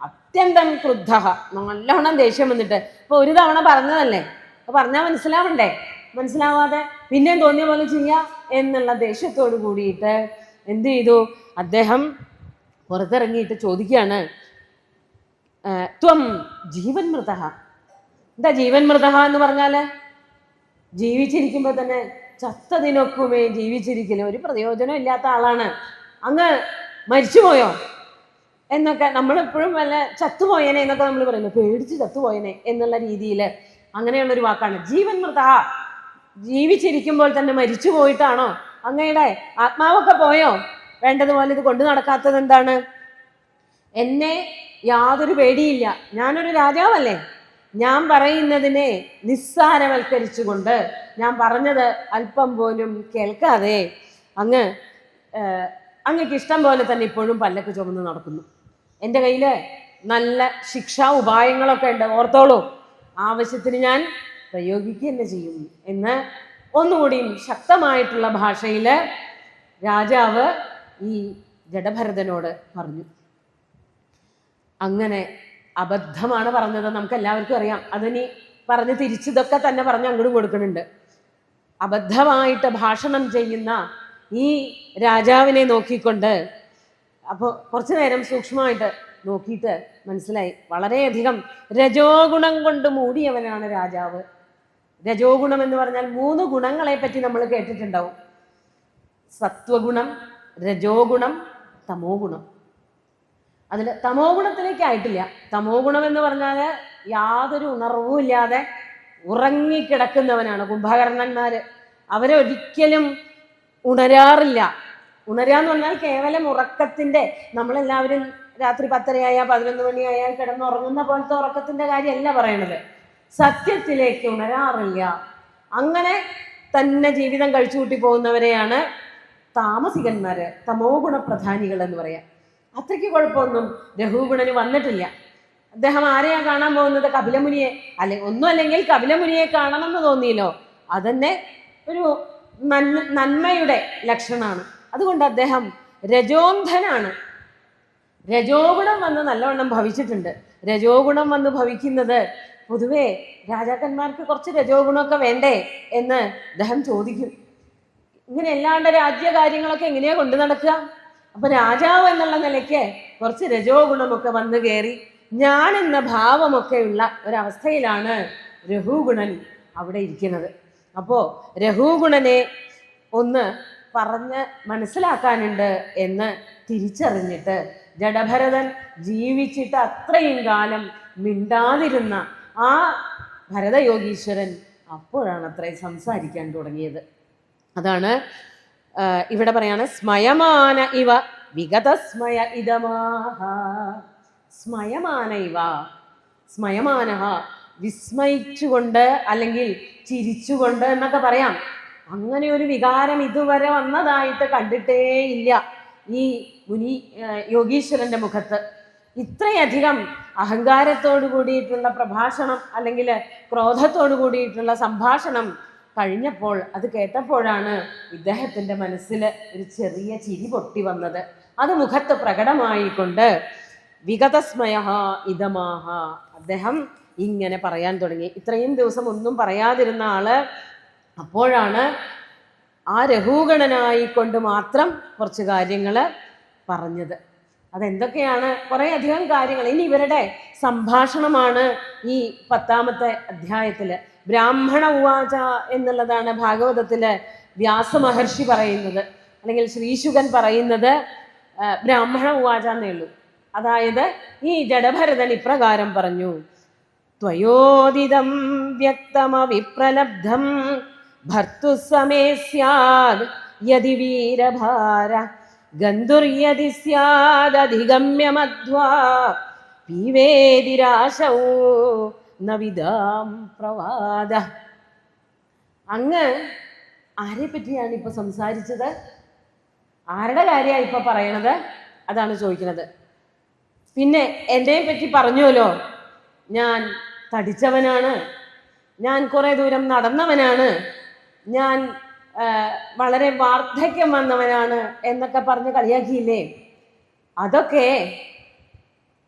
അത്യന്തം ക്രുദ്ധ, നല്ലോണം ദേഷ്യം വന്നിട്ട്. ഇപ്പൊ ഒരു തവണ പറഞ്ഞതല്ലേ, അപ്പൊ പറഞ്ഞാൽ മനസ്സിലാവണ്ടേ, മനസ്സിലാവാതെ പിന്നെയും തോന്നിയ പോലെ ചെയ്യാം എന്നുള്ള ദേഷ്യത്തോട് കൂടിയിട്ട് എന്ത് ചെയ്തു? അദ്ദേഹം പുറത്തിറങ്ങിയിട്ട് ചോദിക്കുകയാണ്, ത്വം ജീവൻ മൃത. എന്താ ജീവൻ മൃത എന്ന് പറഞ്ഞാല്? ജീവിച്ചിരിക്കുമ്പോൾ തന്നെ ചത്തതിനൊക്കുമേ ജീവിച്ചിരിക്കലും, ഒരു പ്രയോജനം ഇല്ലാത്ത ആളാണ്, അങ്ങ് മരിച്ചുപോയോ എന്നൊക്കെ നമ്മളെപ്പോഴും വല്ല ചത്തുപോയനെ എന്നൊക്കെ നമ്മൾ പറയുന്നു, പേടിച്ച് ചത്തുപോയനെ എന്നുള്ള രീതിയിൽ അങ്ങനെയുള്ളൊരു വാക്കാണ് ജീവൻ മൃത. ജീവിച്ചിരിക്കുമ്പോൾ തന്നെ മരിച്ചു പോയിട്ടാണോ? അങ്ങയുടെ ആത്മാവൊക്കെ പോയോ? വേണ്ടതുപോലെ ഇത് കൊണ്ടു നടക്കാത്തത് എന്താണ്? എന്നെ യാതൊരു പേടിയില്ല, ഞാനൊരു രാജാവല്ലേ, ഞാൻ പറയുന്നതിനെ നിസ്സാരവൽക്കരിച്ചുകൊണ്ട് ഞാൻ പറഞ്ഞത് അല്പം പോലും കേൾക്കാതെ അങ്ങക്ക് ഇഷ്ടം പോലെ തന്നെ ഇപ്പോഴും പല്ലക്ക് ചുമന്ന് നടക്കുന്നു. എൻ്റെ കയ്യിൽ നല്ല ശിക്ഷാ ഉപായങ്ങളൊക്കെ ഉണ്ട്, ഓർത്തോളൂ, ആവശ്യത്തിന് ഞാൻ പ്രയോഗിക്കുക തന്നെ ചെയ്യും എന്ന് ഒന്നുകൂടിയും ശക്തമായിട്ടുള്ള ഭാഷയിൽ രാജാവ് ഈ ജഡഭരതനോട് പറഞ്ഞു. അങ്ങനെ അബദ്ധമാണ് പറഞ്ഞത്, നമുക്ക് എല്ലാവർക്കും അറിയാം. അതിനി പറഞ്ഞ് തിരിച്ചിതൊക്കെ തന്നെ പറഞ്ഞ് അങ്ങോട്ടും കൊടുക്കുന്നുണ്ട്. അബദ്ധമായിട്ട് ഭാഷണം ചെയ്യുന്ന ഈ രാജാവിനെ നോക്കിക്കൊണ്ട്, അപ്പോൾ കുറച്ചു നേരം സൂക്ഷ്മമായിട്ട് നോക്കിയിട്ട് മനസ്സിലായി, വളരെയധികം രജോ ഗുണം കൊണ്ട് മൂടിയവനാണ് രാജാവ്. രജോ ഗുണം എന്ന് പറഞ്ഞാൽ 3 ഗുണങ്ങളെ പറ്റി നമ്മൾ കേട്ടിട്ടുണ്ടാവും. സത്വഗുണം, രജോ ഗുണം, തമോ ഗുണം. അതിൽ തമോ ഗുണത്തിലേക്ക് ആയിട്ടില്ല. തമോ ഗുണം എന്ന് പറഞ്ഞാൽ യാതൊരു ഉണർവും ഇല്ലാതെ ഉറങ്ങിക്കിടക്കുന്നവനാണ് കുംഭകർണന്മാര്. അവരൊരിക്കലും ഉണരാറില്ല. ഉണരാന്ന് പറഞ്ഞാൽ കേവലം ഉറക്കത്തിന്റെ, നമ്മളെല്ലാവരും രാത്രി 10:30 11 മണിയായാൽ കിടന്നുറങ്ങുന്ന പോലത്തെ ഉറക്കത്തിന്റെ കാര്യമല്ല പറയണത്. സത്യത്തിലേക്ക് ഉണരാറില്ല. അങ്ങനെ തന്നെ ജീവിതം കഴിച്ചു കൂട്ടി പോകുന്നവരെയാണ് താമസികന്മാര്, തമോ ഗുണപ്രധാനികൾ എന്ന് പറയാം. അത്രയ്ക്ക് കുഴപ്പമൊന്നും രഘുഗുണന് വന്നിട്ടില്ല. അദ്ദേഹം ആരെയാ കാണാൻ പോകുന്നത്? കപിലമുനിയെ. ഒന്നും അല്ലെങ്കിൽ കപിലമുനിയെ കാണണമെന്ന് തോന്നിയല്ലോ, അതന്നെ ഒരു നന്മയുടെ ലക്ഷണമാണ്. അതുകൊണ്ട് അദ്ദേഹം രജോന്ധനാണ്. രജോ ഗുണം വന്ന് നല്ലവണ്ണം ഭവിച്ചിട്ടുണ്ട്. രജോ ഗുണം വന്ന് ഭവിക്കുന്നത് പൊതുവേ രാജാക്കന്മാർക്ക് കുറച്ച് രജോ ഗുണമൊക്കെ വേണ്ടേ എന്ന് അദ്ദേഹം ചോദിക്കും. ഇങ്ങനെ അല്ലാണ്ട് രാജ്യകാര്യങ്ങളൊക്കെ എങ്ങനെയാ കൊണ്ടു നടക്കുക? അപ്പൊ രാജാവ് എന്നുള്ള നിലയ്ക്ക് കുറച്ച് രജോ ഗുണമൊക്കെ വന്നു കയറി ഞാൻ എന്ന ഭാവമൊക്കെയുള്ള ഒരവസ്ഥയിലാണ് രഘുഗുണൻ അവിടെ ഇരിക്കുന്നത്. അപ്പോ രഘുഗുണനെ ഒന്ന് പറഞ്ഞ് മനസ്സിലാക്കാനുണ്ട് എന്ന് തിരിച്ചറിഞ്ഞിട്ട് ജഡഭരതൻ ജീവിച്ചിട്ട് അത്രയും കാലം മിണ്ടാതിരുന്ന ആ ഭരതയോഗീശ്വരൻ അപ്പോഴാണ് അത്രയും സംസാരിക്കാൻ തുടങ്ങിയത്. അതാണ് ഇവിടെ പറയാണ്, സ്മയമാന ഇവ വിഗതസ്മയ ഇതമാഹ. സ്മയമാന ഇവ, സ്മയമാനഹ വിസ്മയിച്ചുകൊണ്ട് അല്ലെങ്കിൽ ചിരിച്ചുകൊണ്ട് എന്നൊക്കെ പറയാം. അങ്ങനെ ഒരു വികാരം ഇതുവരെ വന്നതായിട്ട് കണ്ടിട്ടേ ഇല്ല ഈ മുനി യോഗീശ്വരന്റെ മുഖത്ത്. ഇത്രയധികം അഹങ്കാരത്തോടു കൂടിയിട്ടുള്ള പ്രഭാഷണം അല്ലെങ്കിൽ ക്രോധത്തോടു കൂടിയിട്ടുള്ള സംഭാഷണം കഴിഞ്ഞപ്പോൾ, അത് കേട്ടപ്പോഴാണ് ഇദ്ദേഹത്തിൻ്റെ മനസ്സിൽ ഒരു ചെറിയ ചിരി പൊട്ടി വന്നത്. അത് മുഖത്ത് പ്രകടമായിക്കൊണ്ട് വിഗതസ്മയ ഇതമാഹ, അദ്ദേഹം ഇങ്ങനെ പറയാൻ തുടങ്ങി. ഇത്രയും ദിവസം ഒന്നും പറയാതിരുന്ന ആള് അപ്പോഴാണ് ആ രഘൂഗണനായിക്കൊണ്ട് മാത്രം കുറച്ച് കാര്യങ്ങൾ പറഞ്ഞത്. അതെന്തൊക്കെയാണ്? കുറേ അധികം കാര്യങ്ങൾ. ഇനി ഇവരുടെ സംഭാഷണമാണ് ഈ 10ാമത്തെ അധ്യായത്തില്. ബ്രാഹ്മണ ഉവാച എന്നുള്ളതാണ് ഭാഗവതത്തില് വ്യാസമഹർഷി പറയുന്നത്, അല്ലെങ്കിൽ ശ്രീശുകൻ പറയുന്നത് ബ്രാഹ്മണ ഉവാച എന്നേ ഉള്ളൂ. അതായത് ഈ ജഡഭരതൻ ഇപ്രകാരം പറഞ്ഞു: ത്വയോദിതം വ്യക്തമവിപ്രലബ്ധം ഭർത്തുസമേ സ്യാദ് യദി വീരഭാര ഗന്ധുര്യതി സ്യാദധിഗമ്യ മധ്വാ പീവേതിരാശൗ നവിദാം പ്രവാദ. അങ്ങ് ആരെ പറ്റിയാണ് ഇപ്പൊ സംസാരിച്ചത്? ആരുടെ കാര്യമാണ് ഇപ്പൊ പറയണത്? അതാണ് ചോദിക്കുന്നത്. പിന്നെ എന്നെ പറ്റി പറഞ്ഞുവല്ലോ, ഞാൻ തടിച്ചവനാണ്, ഞാൻ കുറെ ദൂരം നടന്നവനാണ്, ഞാൻ വളരെ വാർദ്ധക്യം വന്നവനാണ് എന്നൊക്കെ പറഞ്ഞ് കളിയാക്കിയില്ലേ? അതൊക്കെ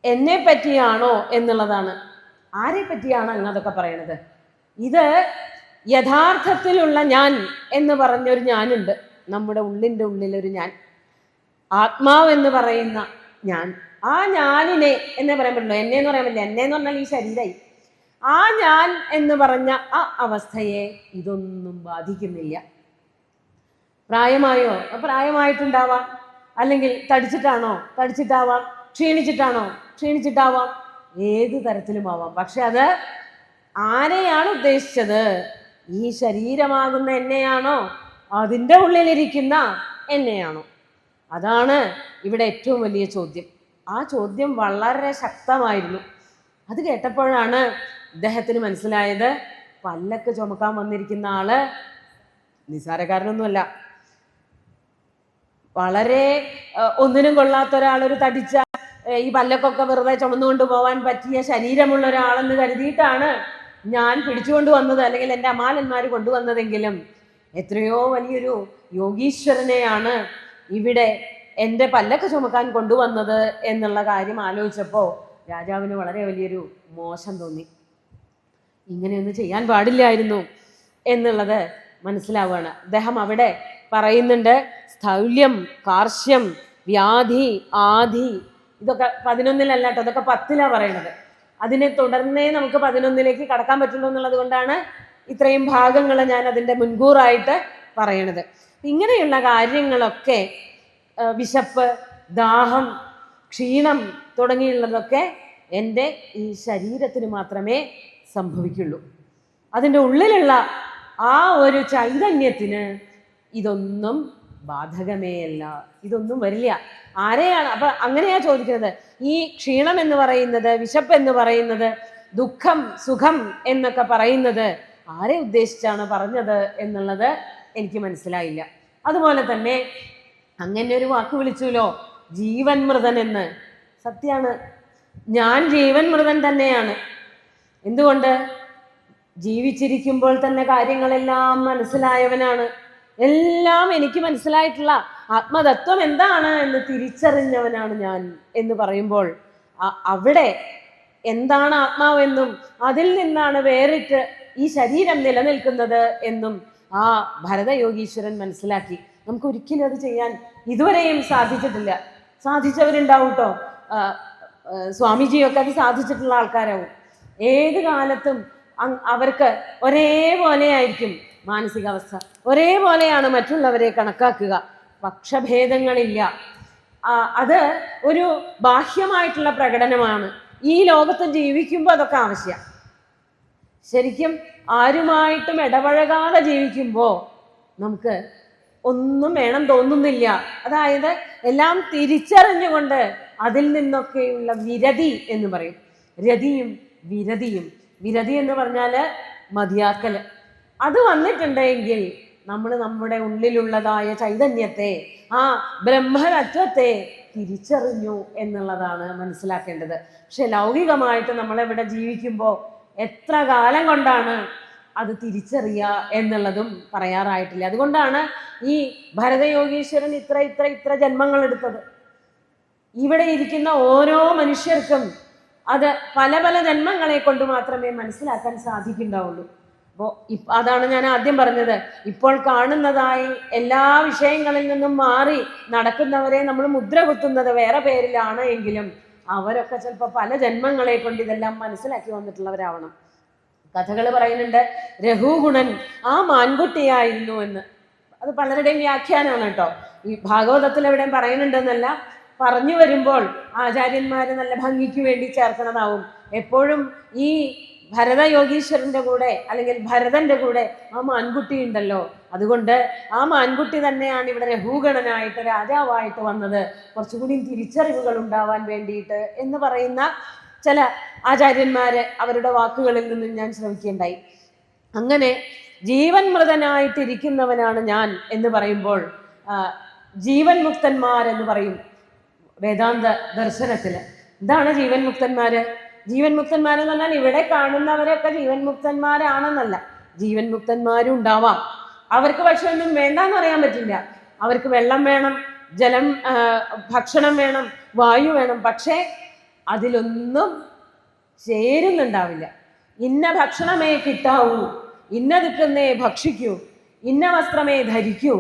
എന്നെ പറ്റിയാണോ എന്നുള്ളതാണ്. ആരെ പറ്റിയാണ് അങ്ങ് അതൊക്കെ പറയണത്? ഇത് യഥാർത്ഥത്തിലുള്ള ഞാൻ എന്ന് പറഞ്ഞൊരു ഞാനുണ്ട്, നമ്മുടെ ഉള്ളിൻ്റെ ഉള്ളിലൊരു ഞാൻ, ആത്മാവ് എന്ന് പറയുന്ന ഞാൻ. ആ ഞാനിനെ എന്നേ പറയാൻ പറ്റുള്ളൂ, എന്നെ എന്ന് പറയാൻ പറ്റില്ല. എന്നെ എന്ന് പറഞ്ഞാൽ ഈ ശരീരമായി. ആ ഞാൻ എന്ന് പറഞ്ഞ ആ അവസ്ഥയെ ഇതൊന്നും ബാധിക്കുന്നില്ല. പ്രായമായോ? പ്രായമായിട്ടുണ്ടാവാം. അല്ലെങ്കിൽ തടിച്ചിട്ടാണോ? തടിച്ചിട്ടാവാം. ക്ഷീണിച്ചിട്ടാണോ? ക്ഷീണിച്ചിട്ടാവാം. ഏത് തരത്തിലുമാവാം. പക്ഷെ അത് ആരെയാണ് ഉദ്ദേശിച്ചത്? ഈ ശരീരമാകുന്ന എന്നെയാണോ? അതിൻ്റെ ഉള്ളിലിരിക്കുന്ന എന്നെയാണോ? അതാണ് ഇവിടെ ഏറ്റവും വലിയ ചോദ്യം. ആ ചോദ്യം വളരെ ശക്തമായിരുന്നു. അത് കേട്ടപ്പോഴാണ് ഇദ്ദേഹത്തിന് മനസ്സിലായത്, പല്ലക്ക് ചുമക്കാൻ വന്നിരിക്കുന്ന ആള് നിസ്സാരക്കാരനൊന്നുമല്ല. വളരെ ഒന്നിനും കൊള്ളാത്ത ഒരാൾ, ഒരു തടിച്ച ഈ പല്ലക്കൊക്കെ വെറുതെ ചുമന്നുകൊണ്ട് പോകാൻ പറ്റിയ ശരീരമുള്ള ഒരാളെന്ന് കരുതിയിട്ടാണ് ഞാൻ പിടിച്ചുകൊണ്ട് വന്നത്, അല്ലെങ്കിൽ എൻ്റെ അമാലന്മാർ കൊണ്ടുവന്നതെങ്കിലും എത്രയോ വലിയൊരു യോഗീശ്വരനെയാണ് ഇവിടെ എൻ്റെ പല്ലക്ക് ചുമക്കാൻ കൊണ്ടുവന്നത് എന്നുള്ള കാര്യം ആലോചിച്ചപ്പോൾ രാജാവിന് വളരെ വലിയൊരു മോശം തോന്നി. ഇങ്ങനെയൊന്നും ചെയ്യാൻ പാടില്ലായിരുന്നു എന്നുള്ളത് മനസ്സിലാവുകയാണ്. അദ്ദേഹം അവിടെ പറയുന്നുണ്ട്, സ്ഥൗല്യം, കാർശ്യം, വ്യാധി, ആധി, ഇതൊക്കെ 11-ലല്ല കേട്ടോ, അതൊക്കെ 10-ലാണ് പറയണത്. അതിനെ തുടർന്നേ നമുക്ക് 11-ലേക്ക് കടക്കാൻ പറ്റുള്ളൂ എന്നുള്ളത് കൊണ്ടാണ് ഇത്രയും ഭാഗങ്ങൾ ഞാൻ അതിൻ്റെ മുൻകൂറായിട്ട് പറയണത്. ഇങ്ങനെയുള്ള കാര്യങ്ങളൊക്കെ, വിശപ്പ്, ദാഹം, ക്ഷീണം തുടങ്ങിയുള്ളതൊക്കെ എൻ്റെ ഈ ശരീരത്തിന് മാത്രമേ സംഭവിക്കുള്ളൂ. അതിൻ്റെ ഉള്ളിലുള്ള ആ ഒരു ചൈതന്യത്തിന് ഇതൊന്നും ബാധകമേ അല്ല, ഇതൊന്നും വരില്ല. ആരെയാണ് അപ്പം അങ്ങനെയാ ചോദിക്കുന്നത്? ഈ ക്ഷീണം എന്ന് പറയുന്നത്, വിശപ്പ് എന്ന് പറയുന്നത്, ദുഃഖം, സുഖം എന്നൊക്കെ പറയുന്നത് ആരെ ഉദ്ദേശിച്ചാണ് പറഞ്ഞത് എന്നുള്ളത് എനിക്ക് മനസ്സിലായില്ല. അതുപോലെ തന്നെ അങ്ങനെ ഒരു വാക്ക് വിളിച്ചുല്ലോ, ജീവൻ മൃതൻ എന്ന്. സത്യമാണ്, ഞാൻ ജീവൻ മൃതൻ തന്നെയാണ്. എന്തുകൊണ്ട്? ജീവിച്ചിരിക്കുമ്പോൾ തന്നെ കാര്യങ്ങളെല്ലാം മനസ്സിലായവനാണ്. എല്ലാം എനിക്ക് മനസ്സിലായിട്ടുള്ള ആത്മതത്വം എന്താണ് എന്ന് തിരിച്ചറിഞ്ഞവനാണ് ഞാൻ എന്ന് പറയുമ്പോൾ അവിടെ എന്താണ് ആത്മാവെന്നും അതിൽ നിന്നാണ് വേറിട്ട് ഈ ശരീരം നിലനിൽക്കുന്നത് എന്നും ആ ഭരതയോഗീശ്വരൻ മനസ്സിലാക്കി. നമുക്ക് ഒരിക്കലും അത് ചെയ്യാൻ ഇതുവരെയും സാധിച്ചിട്ടില്ല. സാധിച്ചവരുണ്ടാവും കേട്ടോ, സ്വാമിജിയൊക്കെ അത് സാധിച്ചിട്ടുള്ള ആൾക്കാരാവും. ഏത് കാലത്തും അവർക്ക് ഒരേപോലെ ആയിരിക്കും. മാനസികാവസ്ഥ. ഒരേപോലെയാണ് മറ്റുള്ളവരെ കണക്കാക്കുക, പക്ഷഭേദങ്ങളില്ല. അത് ഒരു ബാഹ്യമായിട്ടുള്ള പ്രകടനമാണ്. ഈ ലോകത്ത് ജീവിക്കുമ്പോൾ അതൊക്കെ ആവശ്യം. ശരിക്കും ആരുമായിട്ടും ഇടപഴകാതെ ജീവിക്കുമ്പോൾ നമുക്ക് ഒന്നും വേണം തോന്നുന്നില്ല. അതായത് എല്ലാം തിരിച്ചറിഞ്ഞുകൊണ്ട് അതിൽ നിന്നൊക്കെയുള്ള വിരതി എന്ന് പറയും. രതിയും വിരതിയും. വിരതി എന്ന് പറഞ്ഞാൽ മതിയാക്കൽ. അത് വന്നിട്ടുണ്ടെങ്കിൽ നമ്മൾ നമ്മുടെ ഉള്ളിലുള്ളതായ ചൈതന്യത്തെ, ആ ബ്രഹ്മതത്വത്തെ തിരിച്ചറിഞ്ഞു എന്നുള്ളതാണ് മനസ്സിലാക്കേണ്ടത്. പക്ഷെ ലൗകികമായിട്ട് നമ്മളിവിടെ ജീവിക്കുമ്പോൾ എത്ര കാലം കൊണ്ടാണ് അത് തിരിച്ചറിയുക എന്നുള്ളതും പറയാറായിട്ടില്ല. അതുകൊണ്ടാണ് ഈ ഭരതയോഗീശ്വരൻ ഇത്ര ജന്മങ്ങൾ എടുത്തത്. ഇവിടെ ഇരിക്കുന്ന ഓരോ മനുഷ്യർക്കും അത് പല പല ജന്മങ്ങളെ കൊണ്ട് മാത്രമേ മനസ്സിലാക്കാൻ സാധിക്കുന്നുണ്ടാവുള്ളൂ. അപ്പോൾ അതാണ് ഞാൻ ആദ്യം പറഞ്ഞത്. ഇപ്പോൾ കാണുന്നതായി എല്ലാ വിഷയങ്ങളിൽ നിന്നും മാറി നടക്കുന്നവരെ നമ്മൾ മുദ്ര കുത്തുന്നത് വേറെ പേരിലാണ് എങ്കിലും അവരൊക്കെ ചിലപ്പോൾ പല ജന്മങ്ങളെ കൊണ്ട് ഇതെല്ലാം മനസ്സിലാക്കി വന്നിട്ടുള്ളവരാവണം. കഥകൾ പറയുന്നുണ്ട് രഘുഗുണൻ ആ മാൻകുട്ടിയായിരുന്നു എന്ന്. അത് പലരുടെയും വ്യാഖ്യാനമാണ് കേട്ടോ. ഈ ഭാഗവതത്തിൽ എവിടെയും പറയുന്നുണ്ടെന്നല്ല, പറഞ്ഞു വരുമ്പോൾ ആചാര്യന്മാര് നല്ല ഭംഗിക്ക് വേണ്ടി ചേർക്കണതാവും. എപ്പോഴും ഈ ഭരതയോഗീശ്വരന്റെ കൂടെ അല്ലെങ്കിൽ ഭരതന്റെ കൂടെ ആ മാൻകുട്ടി ഉണ്ടല്ലോ, അതുകൊണ്ട് ആ മാൻകുട്ടി തന്നെയാണ് ഇവിടെ രഘുഗണനായിട്ട് രാജാവായിട്ട് വന്നത്, കുറച്ചുകൂടി തിരിച്ചറിവുകൾ ഉണ്ടാവാൻ വേണ്ടിയിട്ട് എന്ന് പറയുന്ന ചില ആചാര്യന്മാര് അവരുടെ വാക്കുകളിൽ നിന്നും ഞാൻ ശ്രമിക്കുകയുണ്ടായി. അങ്ങനെ ജീവൻ മൃതനായിട്ടിരിക്കുന്നവനാണ് ഞാൻ എന്ന് പറയുമ്പോൾ ജീവൻ മുക്തന്മാരെന്ന് പറയും വേദാന്ത ദർശനത്തില്. എന്താണ് ജീവൻ മുക്തന്മാര്? ജീവൻ മുക്തന്മാരെന്ന് പറഞ്ഞാൽ ഇവിടെ കാണുന്നവരൊക്കെ ജീവൻ മുക്തന്മാരാണെന്നല്ല, ജീവൻ മുക്തന്മാരും ഉണ്ടാവാം. അവർക്ക് പക്ഷെ ഒന്നും വേണ്ടെന്ന് പറയാൻ പറ്റില്ല. അവർക്ക് വെള്ളം വേണം, ജലം, ഭക്ഷണം വേണം, വായു വേണം. പക്ഷേ അതിലൊന്നും ചേരുന്നുണ്ടാവില്ല. ഇന്ന ഭക്ഷണമേ കിട്ടാവൂ, ഇന്ന ദിക്കുന്നേ ഭക്ഷിക്കൂ, ഇന്ന വസ്ത്രമേ ധരിക്കൂ,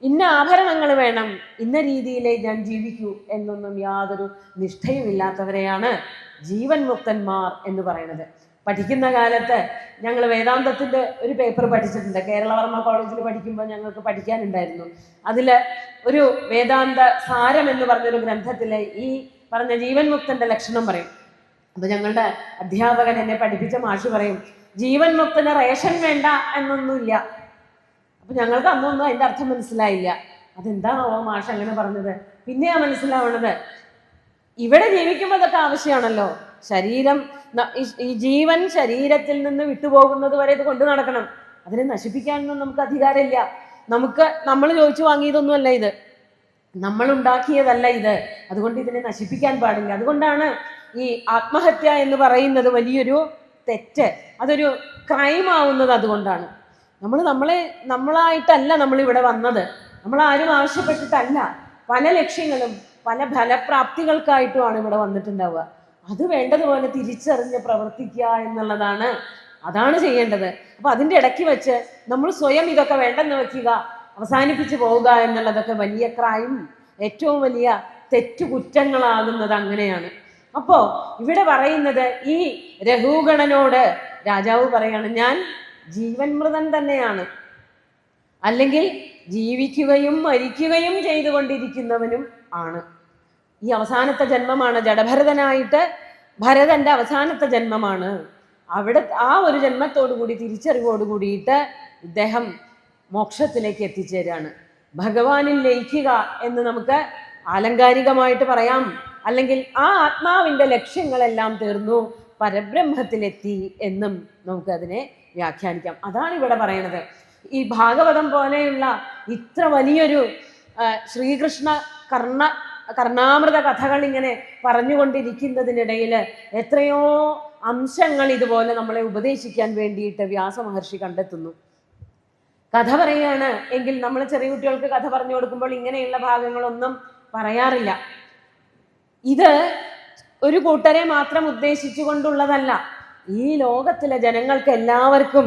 ഇന്ന ആഭരണങ്ങൾ വേണം, ഇന്ന രീതിയിലേ ഞാൻ ജീവിക്കൂ എന്നൊന്നും യാതൊരു നിഷ്ഠയുമില്ലാത്തവരെയാണ് ജീവൻ മുക്തന്മാർ എന്ന് പറയുന്നത്. പഠിക്കുന്ന കാലത്ത് ഞങ്ങൾ വേദാന്തത്തിൻ്റെ ഒരു പേപ്പർ പഠിച്ചിട്ടുണ്ട്. കേരളവർമ്മ കോളേജിൽ പഠിക്കുമ്പോൾ ഞങ്ങൾക്ക് പഠിക്കാനുണ്ടായിരുന്നു. അതിൽ ഒരു വേദാന്ത സാരം എന്ന് പറഞ്ഞൊരു ഗ്രന്ഥത്തിൽ ഈ പറഞ്ഞ ജീവൻ മുക്തന്റെ ലക്ഷണം പറയും. അപ്പൊ ഞങ്ങളുടെ അധ്യാപകൻ എന്നെ പഠിപ്പിച്ച മാഷ് പറയും, ജീവൻ മുക്തന് റേഷൻ വേണ്ട എന്നൊന്നുമില്ല. അപ്പൊ ഞങ്ങൾക്ക് അന്നൊന്നും അതിന്റെ അർത്ഥം മനസ്സിലായില്ല. അതെന്താണോ മാഷ് അങ്ങനെ പറഞ്ഞത്? പിന്നെയാ മനസ്സിലാവണത്, ഇവിടെ ജീവിക്കുമ്പോൾ അതൊക്കെ ആവശ്യമാണല്ലോ. ശരീരം, ഈ ജീവൻ ശരീരത്തിൽ നിന്ന് വിട്ടുപോകുന്നത് വരെ ഇത് കൊണ്ടു നടക്കണം. അതിനെ നശിപ്പിക്കാനൊന്നും നമുക്ക് അധികാരമില്ല. നമ്മൾ ചോദിച്ചു വാങ്ങിയതൊന്നുമല്ല ഇത്, നമ്മൾ ഉണ്ടാക്കിയതല്ല ഇത്. അതുകൊണ്ട് ഇതിനെ നശിപ്പിക്കാൻ പാടില്ല. അതുകൊണ്ടാണ് ഈ ആത്മഹത്യ എന്ന് പറയുന്നത് വലിയൊരു തെറ്റ്, അതൊരു ക്രൈം ആവുന്നത്. അതുകൊണ്ടാണ് നമ്മളായിട്ടല്ല നമ്മളിവിടെ വന്നത്, നമ്മളാരും ആവശ്യപ്പെട്ടിട്ടല്ല. പല ലക്ഷ്യങ്ങളും പല ഫലപ്രാപ്തികൾക്കായിട്ടുമാണ് ഇവിടെ വന്നിട്ടുണ്ടാവുക. അത് വേണ്ടതുപോലെ തിരിച്ചറിഞ്ഞ് പ്രവർത്തിക്കുക എന്നുള്ളതാണ്, അതാണ് ചെയ്യേണ്ടത്. അപ്പൊ അതിൻ്റെ ഇടയ്ക്ക് വെച്ച് നമ്മൾ സ്വയം ഇതൊക്കെ വേണ്ടെന്ന് വെക്കുക, അവസാനിപ്പിച്ച് പോവുക എന്നുള്ളതൊക്കെ വലിയ ക്രൈം, ഏറ്റവും വലിയ തെറ്റുകുറ്റങ്ങളാകുന്നത് അങ്ങനെയാണ്. അപ്പോ ഇവിടെ പറയുന്നത് ഈ രഘുഗണനോട് രാജാവ് പറയാണ്, ഞാൻ ജീവൻ മൃതൻ തന്നെയാണ്, അല്ലെങ്കിൽ ജീവിക്കുകയും മരിക്കുകയും ചെയ്തുകൊണ്ടിരിക്കുന്നവനും ആണ്. ഈ അവസാനത്തെ ജന്മമാണ്, ജഡഭരതനായിട്ട് ഭരതന്റെ അവസാനത്തെ ജന്മമാണ്. അവിടെ ആ ഒരു ജന്മത്തോടു കൂടി, തിരിച്ചറിവോട് കൂടിയിട്ട് ഇദ്ദേഹം മോക്ഷത്തിലേക്ക് എത്തിച്ചേരാണ്. ഭഗവാനിൽ ലയിക്കുക എന്ന് നമുക്ക് ആലങ്കാരികമായിട്ട് പറയാം. അല്ലെങ്കിൽ ആ ആത്മാവിൻ്റെ ലക്ഷ്യങ്ങളെല്ലാം തീർന്നു, പരബ്രഹ്മത്തിലെത്തി എന്നും നമുക്കതിനെ വ്യാഖ്യാനിക്കാം. അതാണ് ഇവിടെ പറയണത്. ഈ ഭാഗവതം പോലെയുള്ള ഇത്ര വലിയൊരു ശ്രീകൃഷ്ണ കർണാമൃത കഥകൾ ഇങ്ങനെ പറഞ്ഞുകൊണ്ടിരിക്കുന്നതിനിടയിൽ എത്രയോ അംശങ്ങൾ ഇതുപോലെ നമ്മളെ ഉപദേശിക്കാൻ വേണ്ടിയിട്ട് വ്യാസമഹർഷി കണ്ടെത്തുന്നു. കഥ പറയുകയാണ് എങ്കിൽ നമ്മൾ ചെറിയ കുട്ടികൾക്ക് കഥ പറഞ്ഞു കൊടുക്കുമ്പോൾ ഇങ്ങനെയുള്ള ഭാഗങ്ങളൊന്നും പറയാറില്ല. ഇത് ഒരു കൂട്ടരെ മാത്രം ഉദ്ദേശിച്ചു കൊണ്ടുള്ളതല്ല. ഈ ലോകത്തിലെ ജനങ്ങൾക്ക് എല്ലാവർക്കും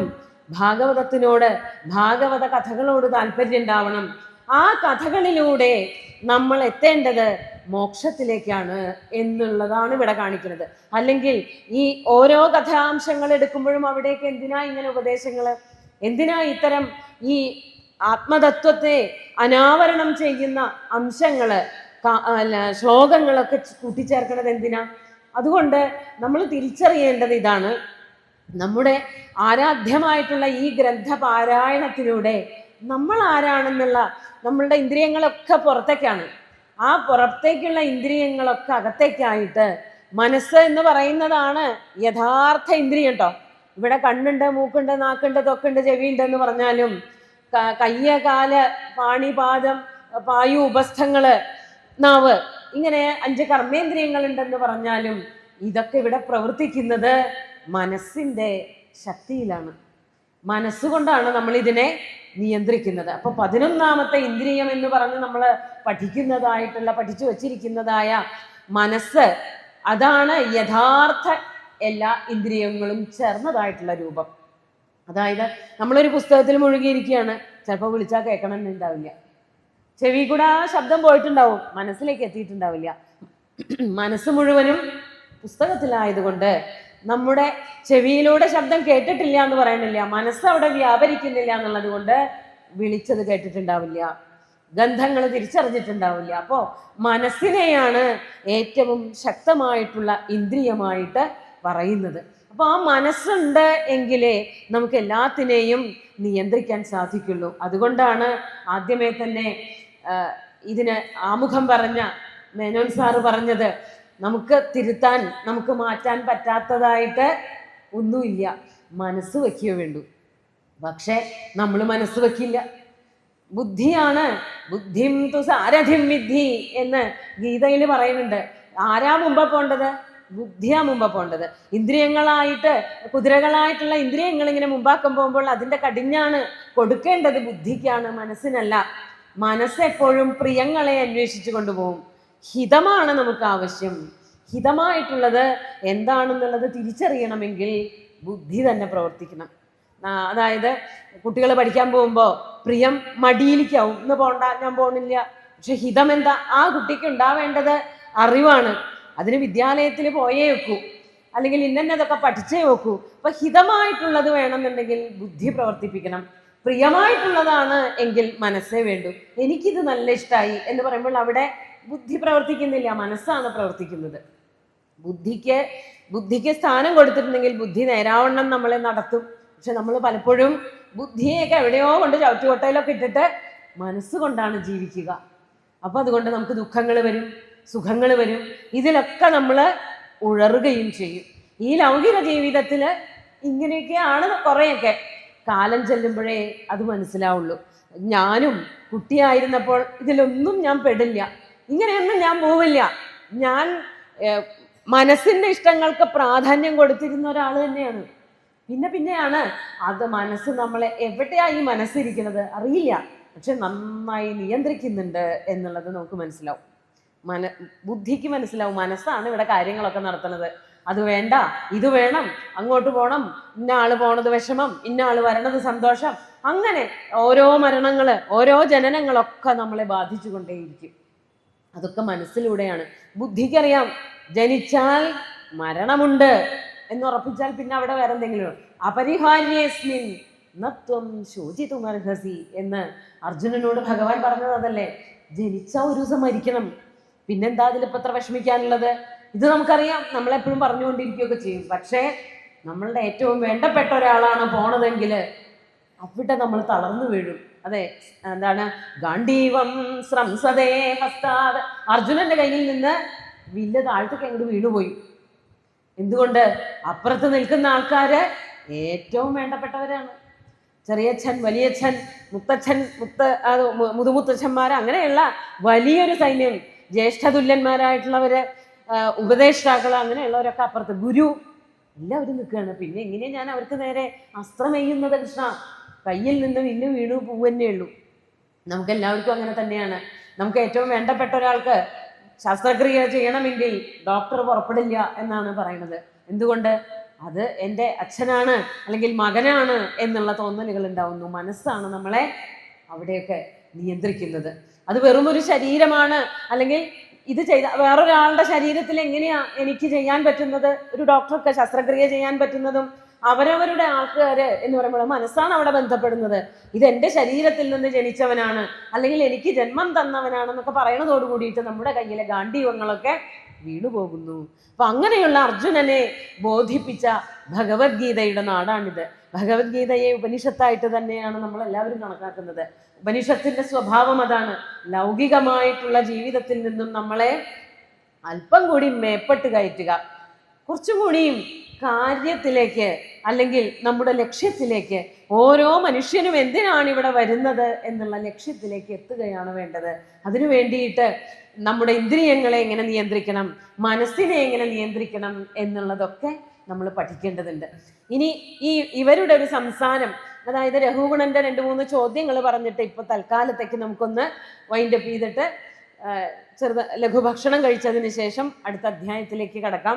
ഭാഗവതത്തിനോട്, ഭാഗവത കഥകളോട് താല്പര്യം ഉണ്ടാവണം. ആ കഥകളിലൂടെ നമ്മൾ എത്തേണ്ടത് മോക്ഷത്തിലേക്കാണ് എന്നുള്ളതാണ് ഇവിടെ കാണിക്കുന്നത്. അല്ലെങ്കിൽ ഈ ഓരോ കഥാംശങ്ങൾ എടുക്കുമ്പോഴും അവിടേക്ക് എന്തിനാ ഇങ്ങനെ ഉപദേശങ്ങൾ? എന്തിനാ ഇത്തരം ഈ ആത്മതത്വത്തെ അനാവരണം ചെയ്യുന്ന അംശങ്ങള് ശ്ലോകങ്ങളൊക്കെ കൂട്ടിച്ചേർക്കുന്നത് എന്തിനാ? അതുകൊണ്ട് നമ്മൾ തിരിച്ചറിയേണ്ടത് ഇതാണ്, നമ്മുടെ ആരാധ്യമായിട്ടുള്ള ഈ ഗ്രന്ഥപാരായണത്തിലൂടെ നമ്മൾ ആരാണെന്നുള്ള, നമ്മളുടെ ഇന്ദ്രിയങ്ങളൊക്കെ പുറത്തേക്കാണ്, ആ പുറത്തേക്കുള്ള ഇന്ദ്രിയങ്ങളൊക്കെ അകത്തേക്കായിട്ട് മനസ്സ് എന്ന് പറയുന്നതാണ് യഥാർത്ഥ ഇന്ദ്രിയം കേട്ടോ. ഇവിടെ കണ്ണുണ്ട്, മൂക്കുണ്ട്, നാക്കുണ്ട്, തൊക്കുണ്ട്, ചെവിയുണ്ട് എന്ന് പറഞ്ഞാലും കയ്യ, കാല്, പാണി, പാദം, പായു, ഉപസ്ഥങ്ങള്, നാവ്, ഇങ്ങനെ 5 കർമ്മേന്ദ്രിയങ്ങൾ ഉണ്ടെന്ന് പറഞ്ഞാലും ഇതൊക്കെ ഇവിടെ പ്രവർത്തിക്കുന്നത് മനസ്സിന്റെ ശക്തിയിലാണ്. മനസ്സുകൊണ്ടാണ് നമ്മൾ ഇതിനെ നിയന്ത്രിക്കുന്നത്. അപ്പൊ 11ാമത്തെ ഇന്ദ്രിയം എന്ന് പറഞ്ഞ് നമ്മൾ പഠിച്ചു വച്ചിരിക്കുന്നതായ മനസ്സ്, അതാണ് യഥാർത്ഥ എല്ലാ ഇന്ദ്രിയങ്ങളും ചേർന്നതായിട്ടുള്ള രൂപം. അതായത് നമ്മളൊരു പുസ്തകത്തിൽ മുഴുകിയിരിക്കുകയാണ്, ചിലപ്പോൾ വിളിച്ചാൽ കേൾക്കണമെന്നുണ്ടാവില്ല, ചെവി കൂടെ ആ ശബ്ദം പോയിട്ടുണ്ടാവും, മനസ്സിലേക്ക് എത്തിയിട്ടുണ്ടാവില്ല. മനസ്സ് മുഴുവനും പുസ്തകത്തിലായതുകൊണ്ട് നമ്മുടെ ചെവിയിലൂടെ ശബ്ദം കേട്ടിട്ടില്ല എന്ന് പറയണില്ല, മനസ്സ് അവിടെ വ്യാപരിക്കുന്നില്ല എന്നുള്ളത് കൊണ്ട് വിളിച്ചത് കേട്ടിട്ടുണ്ടാവില്ല, ഗന്ധങ്ങൾ തിരിച്ചറിഞ്ഞിട്ടുണ്ടാവില്ല. അപ്പോൾ മനസ്സിനെയാണ് ഏറ്റവും ശക്തമായിട്ടുള്ള ഇന്ദ്രിയമായിട്ട് പറയുന്നത്. അപ്പോൾ ആ മനസ്സുണ്ട് എങ്കിലേ നമുക്ക് എല്ലാത്തിനെയും നിയന്ത്രിക്കാൻ സാധിക്കുള്ളൂ. അതുകൊണ്ടാണ് ആദ്യമേ തന്നെ ഇതിന് ആമുഖം പറഞ്ഞ മേനോൻ സാറ് പറഞ്ഞത്, നമുക്ക് തിരുത്താൻ, നമുക്ക് മാറ്റാൻ പറ്റാത്തതായിട്ട് ഒന്നുമില്ല, മനസ്സ് വയ്ക്കുകയോ വേണ്ടു. പക്ഷെ നമ്മൾ മനസ്സ് വയ്ക്കില്ല, ബുദ്ധിയാണ്. ബുദ്ധിം തു സാരഥിം വിദ്ധി എന്ന് ഗീതയിൽ പറയുന്നുണ്ട്. ആരാ മുമ്പ് പോണ്ടത്? ബുദ്ധിയാ മുമ്പ് പോണ്ടത്. ഇന്ദ്രിയങ്ങളായിട്ട്, കുതിരകളായിട്ടുള്ള ഇന്ദ്രിയങ്ങൾ ഇങ്ങനെ മുമ്പാക്കം പോകുമ്പോൾ അതിൻ്റെ കടിഞ്ഞാണ് കൊടുക്കേണ്ടത് ബുദ്ധിക്കാണ്, മനസ്സിനല്ല. മനസ്സെപ്പോഴും പ്രിയങ്ങളെ അന്വേഷിച്ചു കൊണ്ടുപോകും. ഹിതമാണ് നമുക്ക് ആവശ്യം. ഹിതമായിട്ടുള്ളത് എന്താണെന്നുള്ളത് തിരിച്ചറിയണമെങ്കിൽ ബുദ്ധി തന്നെ പ്രവർത്തിക്കണം. അതായത് കുട്ടികൾ പഠിക്കാൻ പോകുമ്പോൾ പ്രിയം മടിയിലേക്കാവും, ഇന്ന് പോണ്ട, ഞാൻ പോണില്ല. പക്ഷെ ഹിതം എന്താ? ആ കുട്ടിക്ക് ഉണ്ടാവേണ്ടത് അറിവാണ്. അതിന് വിദ്യാലയത്തിൽ പോയേ വെക്കൂ, അല്ലെങ്കിൽ ഇന്നതൊക്കെ പഠിച്ചേ വെക്കൂ. അപ്പൊ ഹിതമായിട്ടുള്ളത് വേണമെന്നുണ്ടെങ്കിൽ ബുദ്ധി പ്രവർത്തിപ്പിക്കണം. പ്രിയമായിട്ടുള്ളതാണ് എങ്കിൽ മനസ്സേ വേണ്ടൂ. എനിക്കിത് നല്ല ഇഷ്ടമായി എന്ന് പറയുമ്പോൾ അവിടെ ബുദ്ധി പ്രവർത്തിക്കുന്നില്ല, മനസ്സാണ് പ്രവർത്തിക്കുന്നത്. ബുദ്ധിക്ക് സ്ഥാനം കൊടുത്തിട്ടുണ്ടെങ്കിൽ ബുദ്ധി നേരാവണ്ണം നമ്മളെ നടത്തും. പക്ഷെ നമ്മൾ പലപ്പോഴും ബുദ്ധിയെയൊക്കെ എവിടെയോ കൊണ്ട് ചവിട്ടുകൊട്ടയിലൊക്കെ ഇട്ടിട്ട് മനസ്സുകൊണ്ടാണ് ജീവിക്കുക. അപ്പൊ അതുകൊണ്ട് നമുക്ക് ദുഃഖങ്ങൾ വരും, സുഖങ്ങൾ വരും, ഇതിലൊക്കെ നമ്മൾ ഉഴറുകയും ചെയ്യും. ഈ ലൗകിക ജീവിതത്തിൽ ഇങ്ങനെയൊക്കെയാണ് കുറേയൊക്കെ. കാലം ചെല്ലുമ്പോഴേ അത് മനസ്സിലാവുള്ളൂ. ഞാനും കുട്ടിയായിരുന്നപ്പോൾ ഇതിലൊന്നും ഞാൻ പെടില്ല, ഇങ്ങനെയൊന്നും ഞാൻ പോവില്ല. ഞാൻ മനസ്സിൻ്റെ ഇഷ്ടങ്ങൾക്ക് പ്രാധാന്യം കൊടുത്തിരുന്ന ഒരാൾ തന്നെയാണ്. പിന്നെയാണ് അത് മനസ്സ് നമ്മളെ എവിടെയാ ഈ മനസ്സിരിക്കുന്നത് അറിയില്ല, പക്ഷെ നന്നായി നിയന്ത്രിക്കുന്നുണ്ട് എന്നുള്ളത് നമുക്ക് മനസ്സിലാവും. ബുദ്ധിക്ക് മനസ്സിലാവും, മനസ്സാണ് ഇവിടെ കാര്യങ്ങളൊക്കെ നടത്തുന്നത്. അത് വേണ്ട, ഇത് വേണം, അങ്ങോട്ട് പോകണം, ഇന്ന ആള് പോണത് വിഷമം, ഇന്ന ആള് വരണത് സന്തോഷം, അങ്ങനെ ഓരോ മരണങ്ങള്, ഓരോ ജനനങ്ങളൊക്കെ നമ്മളെ ബാധിച്ചു കൊണ്ടേയിരിക്കും. അതൊക്കെ മനസ്സിലൂടെയാണ്. ബുദ്ധിക്കറിയാം ജനിച്ചാൽ മരണമുണ്ട് എന്നുറപ്പിച്ചാൽ പിന്നെ അവിടെ വേറെ എന്തെങ്കിലും അപരിഹാര്യേസ്മിൻ നത്വം ശോചിതുമർഹസി എന്ന് അർജുനനോട് ഭഗവാൻ പറഞ്ഞത് അതല്ലേ. ജനിച്ച ഒരു ദിവസം മരിക്കണം, പിന്നെന്താ അതിലിപ്പോൾ എത്ര വിഷമിക്കാനുള്ളത്? ഇത് നമുക്കറിയാം, നമ്മളെപ്പോഴും പറഞ്ഞുകൊണ്ടിരിക്കുകയൊക്കെ ചെയ്യും. പക്ഷേ നമ്മളുടെ ഏറ്റവും വേണ്ടപ്പെട്ട ഒരാളാണ് പോണതെങ്കിൽ അവിടെ നമ്മൾ തളർന്നു വീഴും. അതെ, എന്താണ് ഗാണ്ഡീവം സ്രംസതേ ഹസ്താത്, അർജുനന്റെ കയ്യിൽ നിന്ന് വില്ല് താഴ്ത്തൊക്കെ അങ്ങോട്ട് വീണുപോയി. എന്തുകൊണ്ട്? അപ്പുറത്ത് നിൽക്കുന്ന ആൾക്കാര് ഏറ്റവും വേണ്ടപ്പെട്ടവരാണ്. ചെറിയച്ഛൻ, വലിയച്ഛൻ, മുത്തച്ഛൻ, മുതുമുത്തച്ഛന്മാർ, അങ്ങനെയുള്ള വലിയൊരു സൈന്യം, ജ്യേഷ്ഠതുല്യന്മാരായിട്ടുള്ളവര്, ഉപദേഷ്ടാക്കള്, അങ്ങനെയുള്ളവരൊക്കെ അപ്പുറത്ത്, ഗുരു, എല്ലാവരും നിൽക്കുകയാണ്. പിന്നെ എങ്ങനെയാണ് ഞാൻ അവർക്ക് നേരെ അസ്ത്രം എയ്യുന്നത്? കൃഷ്ണ, കയ്യിൽ നിന്ന് വില്ല് വീണു പോവന്നേ ഉള്ളൂ. നമുക്കെല്ലാവർക്കും അങ്ങനെ തന്നെയാണ്. നമുക്ക് ഏറ്റവും വേണ്ടപ്പെട്ട ഒരാൾക്ക് ശസ്ത്രക്രിയ ചെയ്യണമെങ്കിൽ ഡോക്ടർ പുറപ്പെടില്ല എന്നാണ് പറയുന്നത്. എന്തുകൊണ്ട്? അത് എൻ്റെ അച്ഛനാണ് അല്ലെങ്കിൽ മകനാണ് എന്നുള്ള തോന്നലുകൾ ഉണ്ടാവുന്നു. മനസ്സാണ് നമ്മളെ അവിടെയൊക്കെ നിയന്ത്രിക്കുന്നത്. അത് വെറും ഒരു ശരീരമാണ്, അല്ലെങ്കിൽ ഇത് ചെയ്ത വേറൊരാളുടെ ശരീരത്തിൽ എങ്ങനെയാ എനിക്ക് ചെയ്യാൻ പറ്റുന്നത്? ഒരു ഡോക്ടർക്ക് ശസ്ത്രക്രിയ ചെയ്യാൻ പറ്റുന്നതും അവരവരുടെ ആൾക്കാര് എന്ന് പറയുമ്പോൾ മനസ്സാണ് അവിടെ ബന്ധപ്പെടുന്നത്. ഇതെന്റെ ശരീരത്തിൽ നിന്ന് ജനിച്ചവനാണ്, അല്ലെങ്കിൽ എനിക്ക് ജന്മം തന്നവനാണെന്നൊക്കെ പറയണതോട് കൂടിയിട്ട് നമ്മുടെ കയ്യിലെ ഗാണ്ഡീവങ്ങളൊക്കെ വീണുപോകുന്നു. അപ്പൊ അങ്ങനെയുള്ള അർജുനനെ ബോധിപ്പിച്ച ഭഗവത്ഗീതയുടെ നാടാണിത്. ഭഗവത്ഗീതയെ ഉപനിഷത്തായിട്ട് തന്നെയാണ് നമ്മൾ എല്ലാവരും കണക്കാക്കുന്നത്. ഉപനിഷത്തിന്റെ സ്വഭാവം അതാണ്. ലൗകികമായിട്ടുള്ള ജീവിതത്തിൽ നിന്നും നമ്മളെ അല്പം കൂടി മേപ്പെട്ട് കയറ്റുക, കുറച്ചും കൂടിയും കാര്യത്തിലേക്ക്, അല്ലെങ്കിൽ നമ്മുടെ ലക്ഷ്യത്തിലേക്ക്, ഓരോ മനുഷ്യനും എന്തിനാണ് ഇവിടെ വരുന്നത് എന്നുള്ള ലക്ഷ്യത്തിലേക്ക് എത്തുകയാണ് വേണ്ടത്. അതിനു വേണ്ടിയിട്ട് നമ്മുടെ ഇന്ദ്രിയങ്ങളെ എങ്ങനെ നിയന്ത്രിക്കണം, മനസ്സിനെ എങ്ങനെ നിയന്ത്രിക്കണം എന്നുള്ളതൊക്കെ നമ്മൾ പഠിക്കേണ്ടതുണ്ട്. ഇനി ഇവരുടെ ഒരു സംസാരം, അതായത് രഘുഗുണന്റെ 2-3 ചോദ്യങ്ങൾ പറഞ്ഞിട്ട് ഇപ്പൊ തൽക്കാലത്തേക്ക് നമുക്കൊന്ന് വൈൻഡപ്പ് ചെയ്തിട്ട് ലഘുഭക്ഷണം കഴിച്ചതിന് ശേഷം അടുത്ത അധ്യായത്തിലേക്ക് കടക്കാം.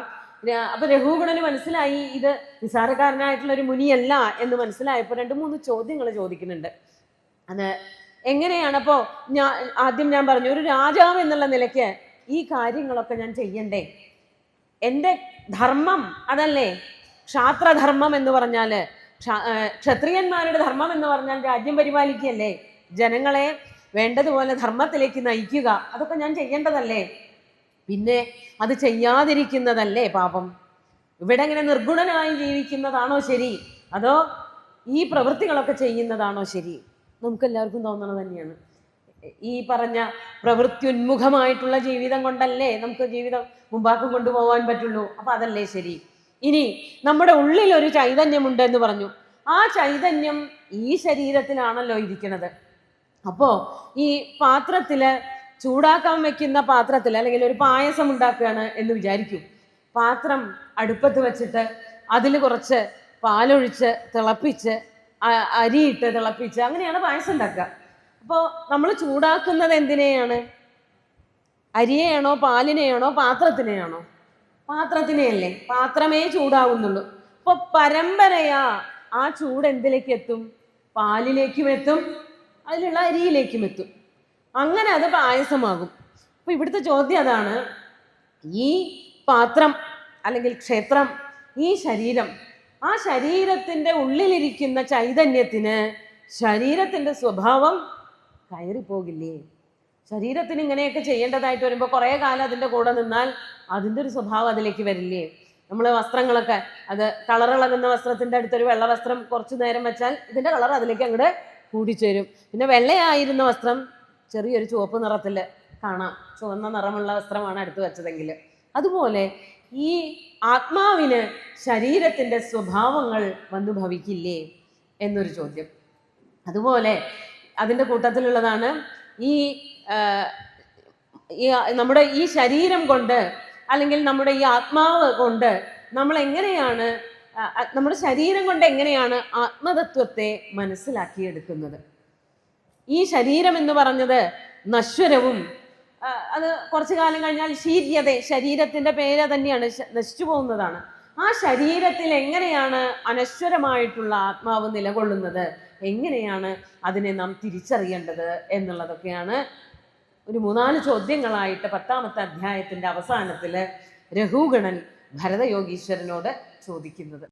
അപ്പൊ രഘുഗുണന് മനസ്സിലായി ഇത് നിസാരക്കാരനായിട്ടുള്ള ഒരു മുനിയല്ല എന്ന് മനസ്സിലായപ്പോ 2-3 ചോദ്യങ്ങൾ ചോദിക്കുന്നുണ്ട്. അത് എങ്ങനെയാണ്? അപ്പോ ആദ്യം ഞാൻ പറഞ്ഞു, ഒരു രാജാവ് എന്നുള്ള നിലയ്ക്ക് ഈ കാര്യങ്ങളൊക്കെ ഞാൻ ചെയ്യണ്ടേ? എൻ്റെ ധർമ്മം അതല്ലേ? ക്ഷാത്രധർമ്മം എന്ന് പറഞ്ഞാല്, ക്ഷത്രിയന്മാരുടെ ധർമ്മം എന്ന് പറഞ്ഞാൽ രാജ്യം പരിപാലിക്കുകയല്ലേ, ജനങ്ങളെ വേണ്ടതുപോലെ ധർമ്മത്തിലേക്ക് നയിക്കുക. അതൊക്കെ ഞാൻ ചെയ്യേണ്ടതല്ലേ? പിന്നെ അത് ചെയ്യാതിരിക്കുന്നതല്ലേ പാപം? ഇവിടെ ഇങ്ങനെ നിർഗുണനായി ജീവിക്കുന്നതാണോ ശരി, അതോ ഈ പ്രവൃത്തികളൊക്കെ ചെയ്യുന്നതാണോ ശരി? നമുക്കെല്ലാവർക്കും തോന്നണത് തന്നെയാണ്. ഈ പറഞ്ഞ പ്രവൃത്യുന്മുഖമായിട്ടുള്ള ജീവിതം കൊണ്ടല്ലേ നമുക്ക് ജീവിതം മുമ്പാക്കം കൊണ്ടുപോകാൻ പറ്റുള്ളൂ. അപ്പൊ അതല്ലേ ശരി? ഇനി നമ്മുടെ ഉള്ളിൽ ഒരു ചൈതന്യമുണ്ട് എന്ന് പറഞ്ഞു. ആ ചൈതന്യം ഈ ശരീരത്തിലാണല്ലോ ഇരിക്കുന്നത്. അപ്പോ ഈ പാത്രത്തില്, ചൂടാക്കാൻ വെക്കുന്ന പാത്രത്തിൽ, അല്ലെങ്കിൽ ഒരു പായസം ഉണ്ടാക്കുകയാണ് എന്ന് വിചാരിക്കും. പാത്രം അടുപ്പത്ത് വെച്ചിട്ട് അതിൽ കുറച്ച് പാലൊഴിച്ച് തിളപ്പിച്ച് അരിയിട്ട് തിളപ്പിച്ച് അങ്ങനെയാണ് പായസം ഉണ്ടാക്കുക. അപ്പോൾ നമ്മൾ ചൂടാക്കുന്നത് എന്തിനെയാണ്? അരിയെയാണോ, പാലിനെയാണോ, പാത്രത്തിനെയാണോ? പാത്രത്തിനെയല്ലേ. പാത്രമേ ചൂടാവുന്നുള്ളൂ. അപ്പൊ പരമ്പരയാ ആ ചൂട് എന്തിലേക്ക് എത്തും? പാലിലേക്കും എത്തും, അതിലുള്ള അരിയിലേക്കും എത്തും. അങ്ങനെ അത് പായസമാകും. അപ്പൊ ഇവിടുത്തെ ചോദ്യം അതാണ്, ഈ പാത്രം അല്ലെങ്കിൽ ക്ഷേത്രം, ഈ ശരീരം, ആ ശരീരത്തിന്റെ ഉള്ളിലിരിക്കുന്ന ചൈതന്യത്തിന് ശരീരത്തിന്റെ സ്വഭാവം കയറിപ്പോകില്ലേ? ശരീരത്തിന് ഇങ്ങനെയൊക്കെ ചെയ്യേണ്ടതായിട്ട് വരുമ്പോൾ കുറേ കാലം അതിൻ്റെ കൂടെ നിന്നാൽ അതിൻ്റെ ഒരു സ്വഭാവം അതിലേക്ക് വരില്ലേ? നമ്മൾ വസ്ത്രങ്ങളൊക്കെ, അത് കളറിളകുന്ന വസ്ത്രത്തിൻ്റെ അടുത്തൊരു വെള്ള വസ്ത്രം കുറച്ചു നേരം വെച്ചാൽ ഇതിൻ്റെ കളർ അതിലേക്ക് അങ്ങോട്ട് കൂടിച്ചേരും. പിന്നെ വെള്ളയായിരുന്ന വസ്ത്രം ചെറിയൊരു ചുവപ്പ് നിറത്തിൽ കാണാം, ചുവന്ന നിറമുള്ള വസ്ത്രമാണ് അടുത്ത് വെച്ചതെങ്കിൽ. അതുപോലെ ഈ ആത്മാവിന് ശരീരത്തിൻ്റെ സ്വഭാവങ്ങൾ വന്നു ഭവിക്കില്ലേ എന്നൊരു ചോദ്യം. അതുപോലെ അതിൻ്റെ കൂട്ടത്തിലുള്ളതാണ് ഈ നമ്മുടെ ഈ ശരീരം കൊണ്ട്, അല്ലെങ്കിൽ നമ്മുടെ ഈ ആത്മാവ് കൊണ്ട് നമ്മൾ എങ്ങനെയാണ്, നമ്മുടെ ശരീരം കൊണ്ട് എങ്ങനെയാണ് ആത്മതത്വത്തെ മനസ്സിലാക്കിയെടുക്കുന്നത്? ഈ ശരീരം എന്ന് പറഞ്ഞത് നശ്വരവും, അത് കുറച്ചു കാലം കഴിഞ്ഞാൽ ശീര്യത, ശരീരത്തിന്റെ പേര് തന്നെയാണ്, നശിച്ചു പോകുന്നതാണ്. ആ ശരീരത്തിൽ എങ്ങനെയാണ് അനശ്വരമായിട്ടുള്ള ആത്മാവ് നിലകൊള്ളുന്നത്, എങ്ങനെയാണ് അതിനെ നാം തിരിച്ചറിയേണ്ടത് എന്നുള്ളതൊക്കെയാണ് ഒരു 3-4 ചോദ്യങ്ങളായിട്ട് 10ാമത്തെ അധ്യായത്തിന്റെ അവസാനത്തിൽ രഘുഗണൻ ഭരതയോഗീശ്വരനോട് ചോദിക്കുന്നത്.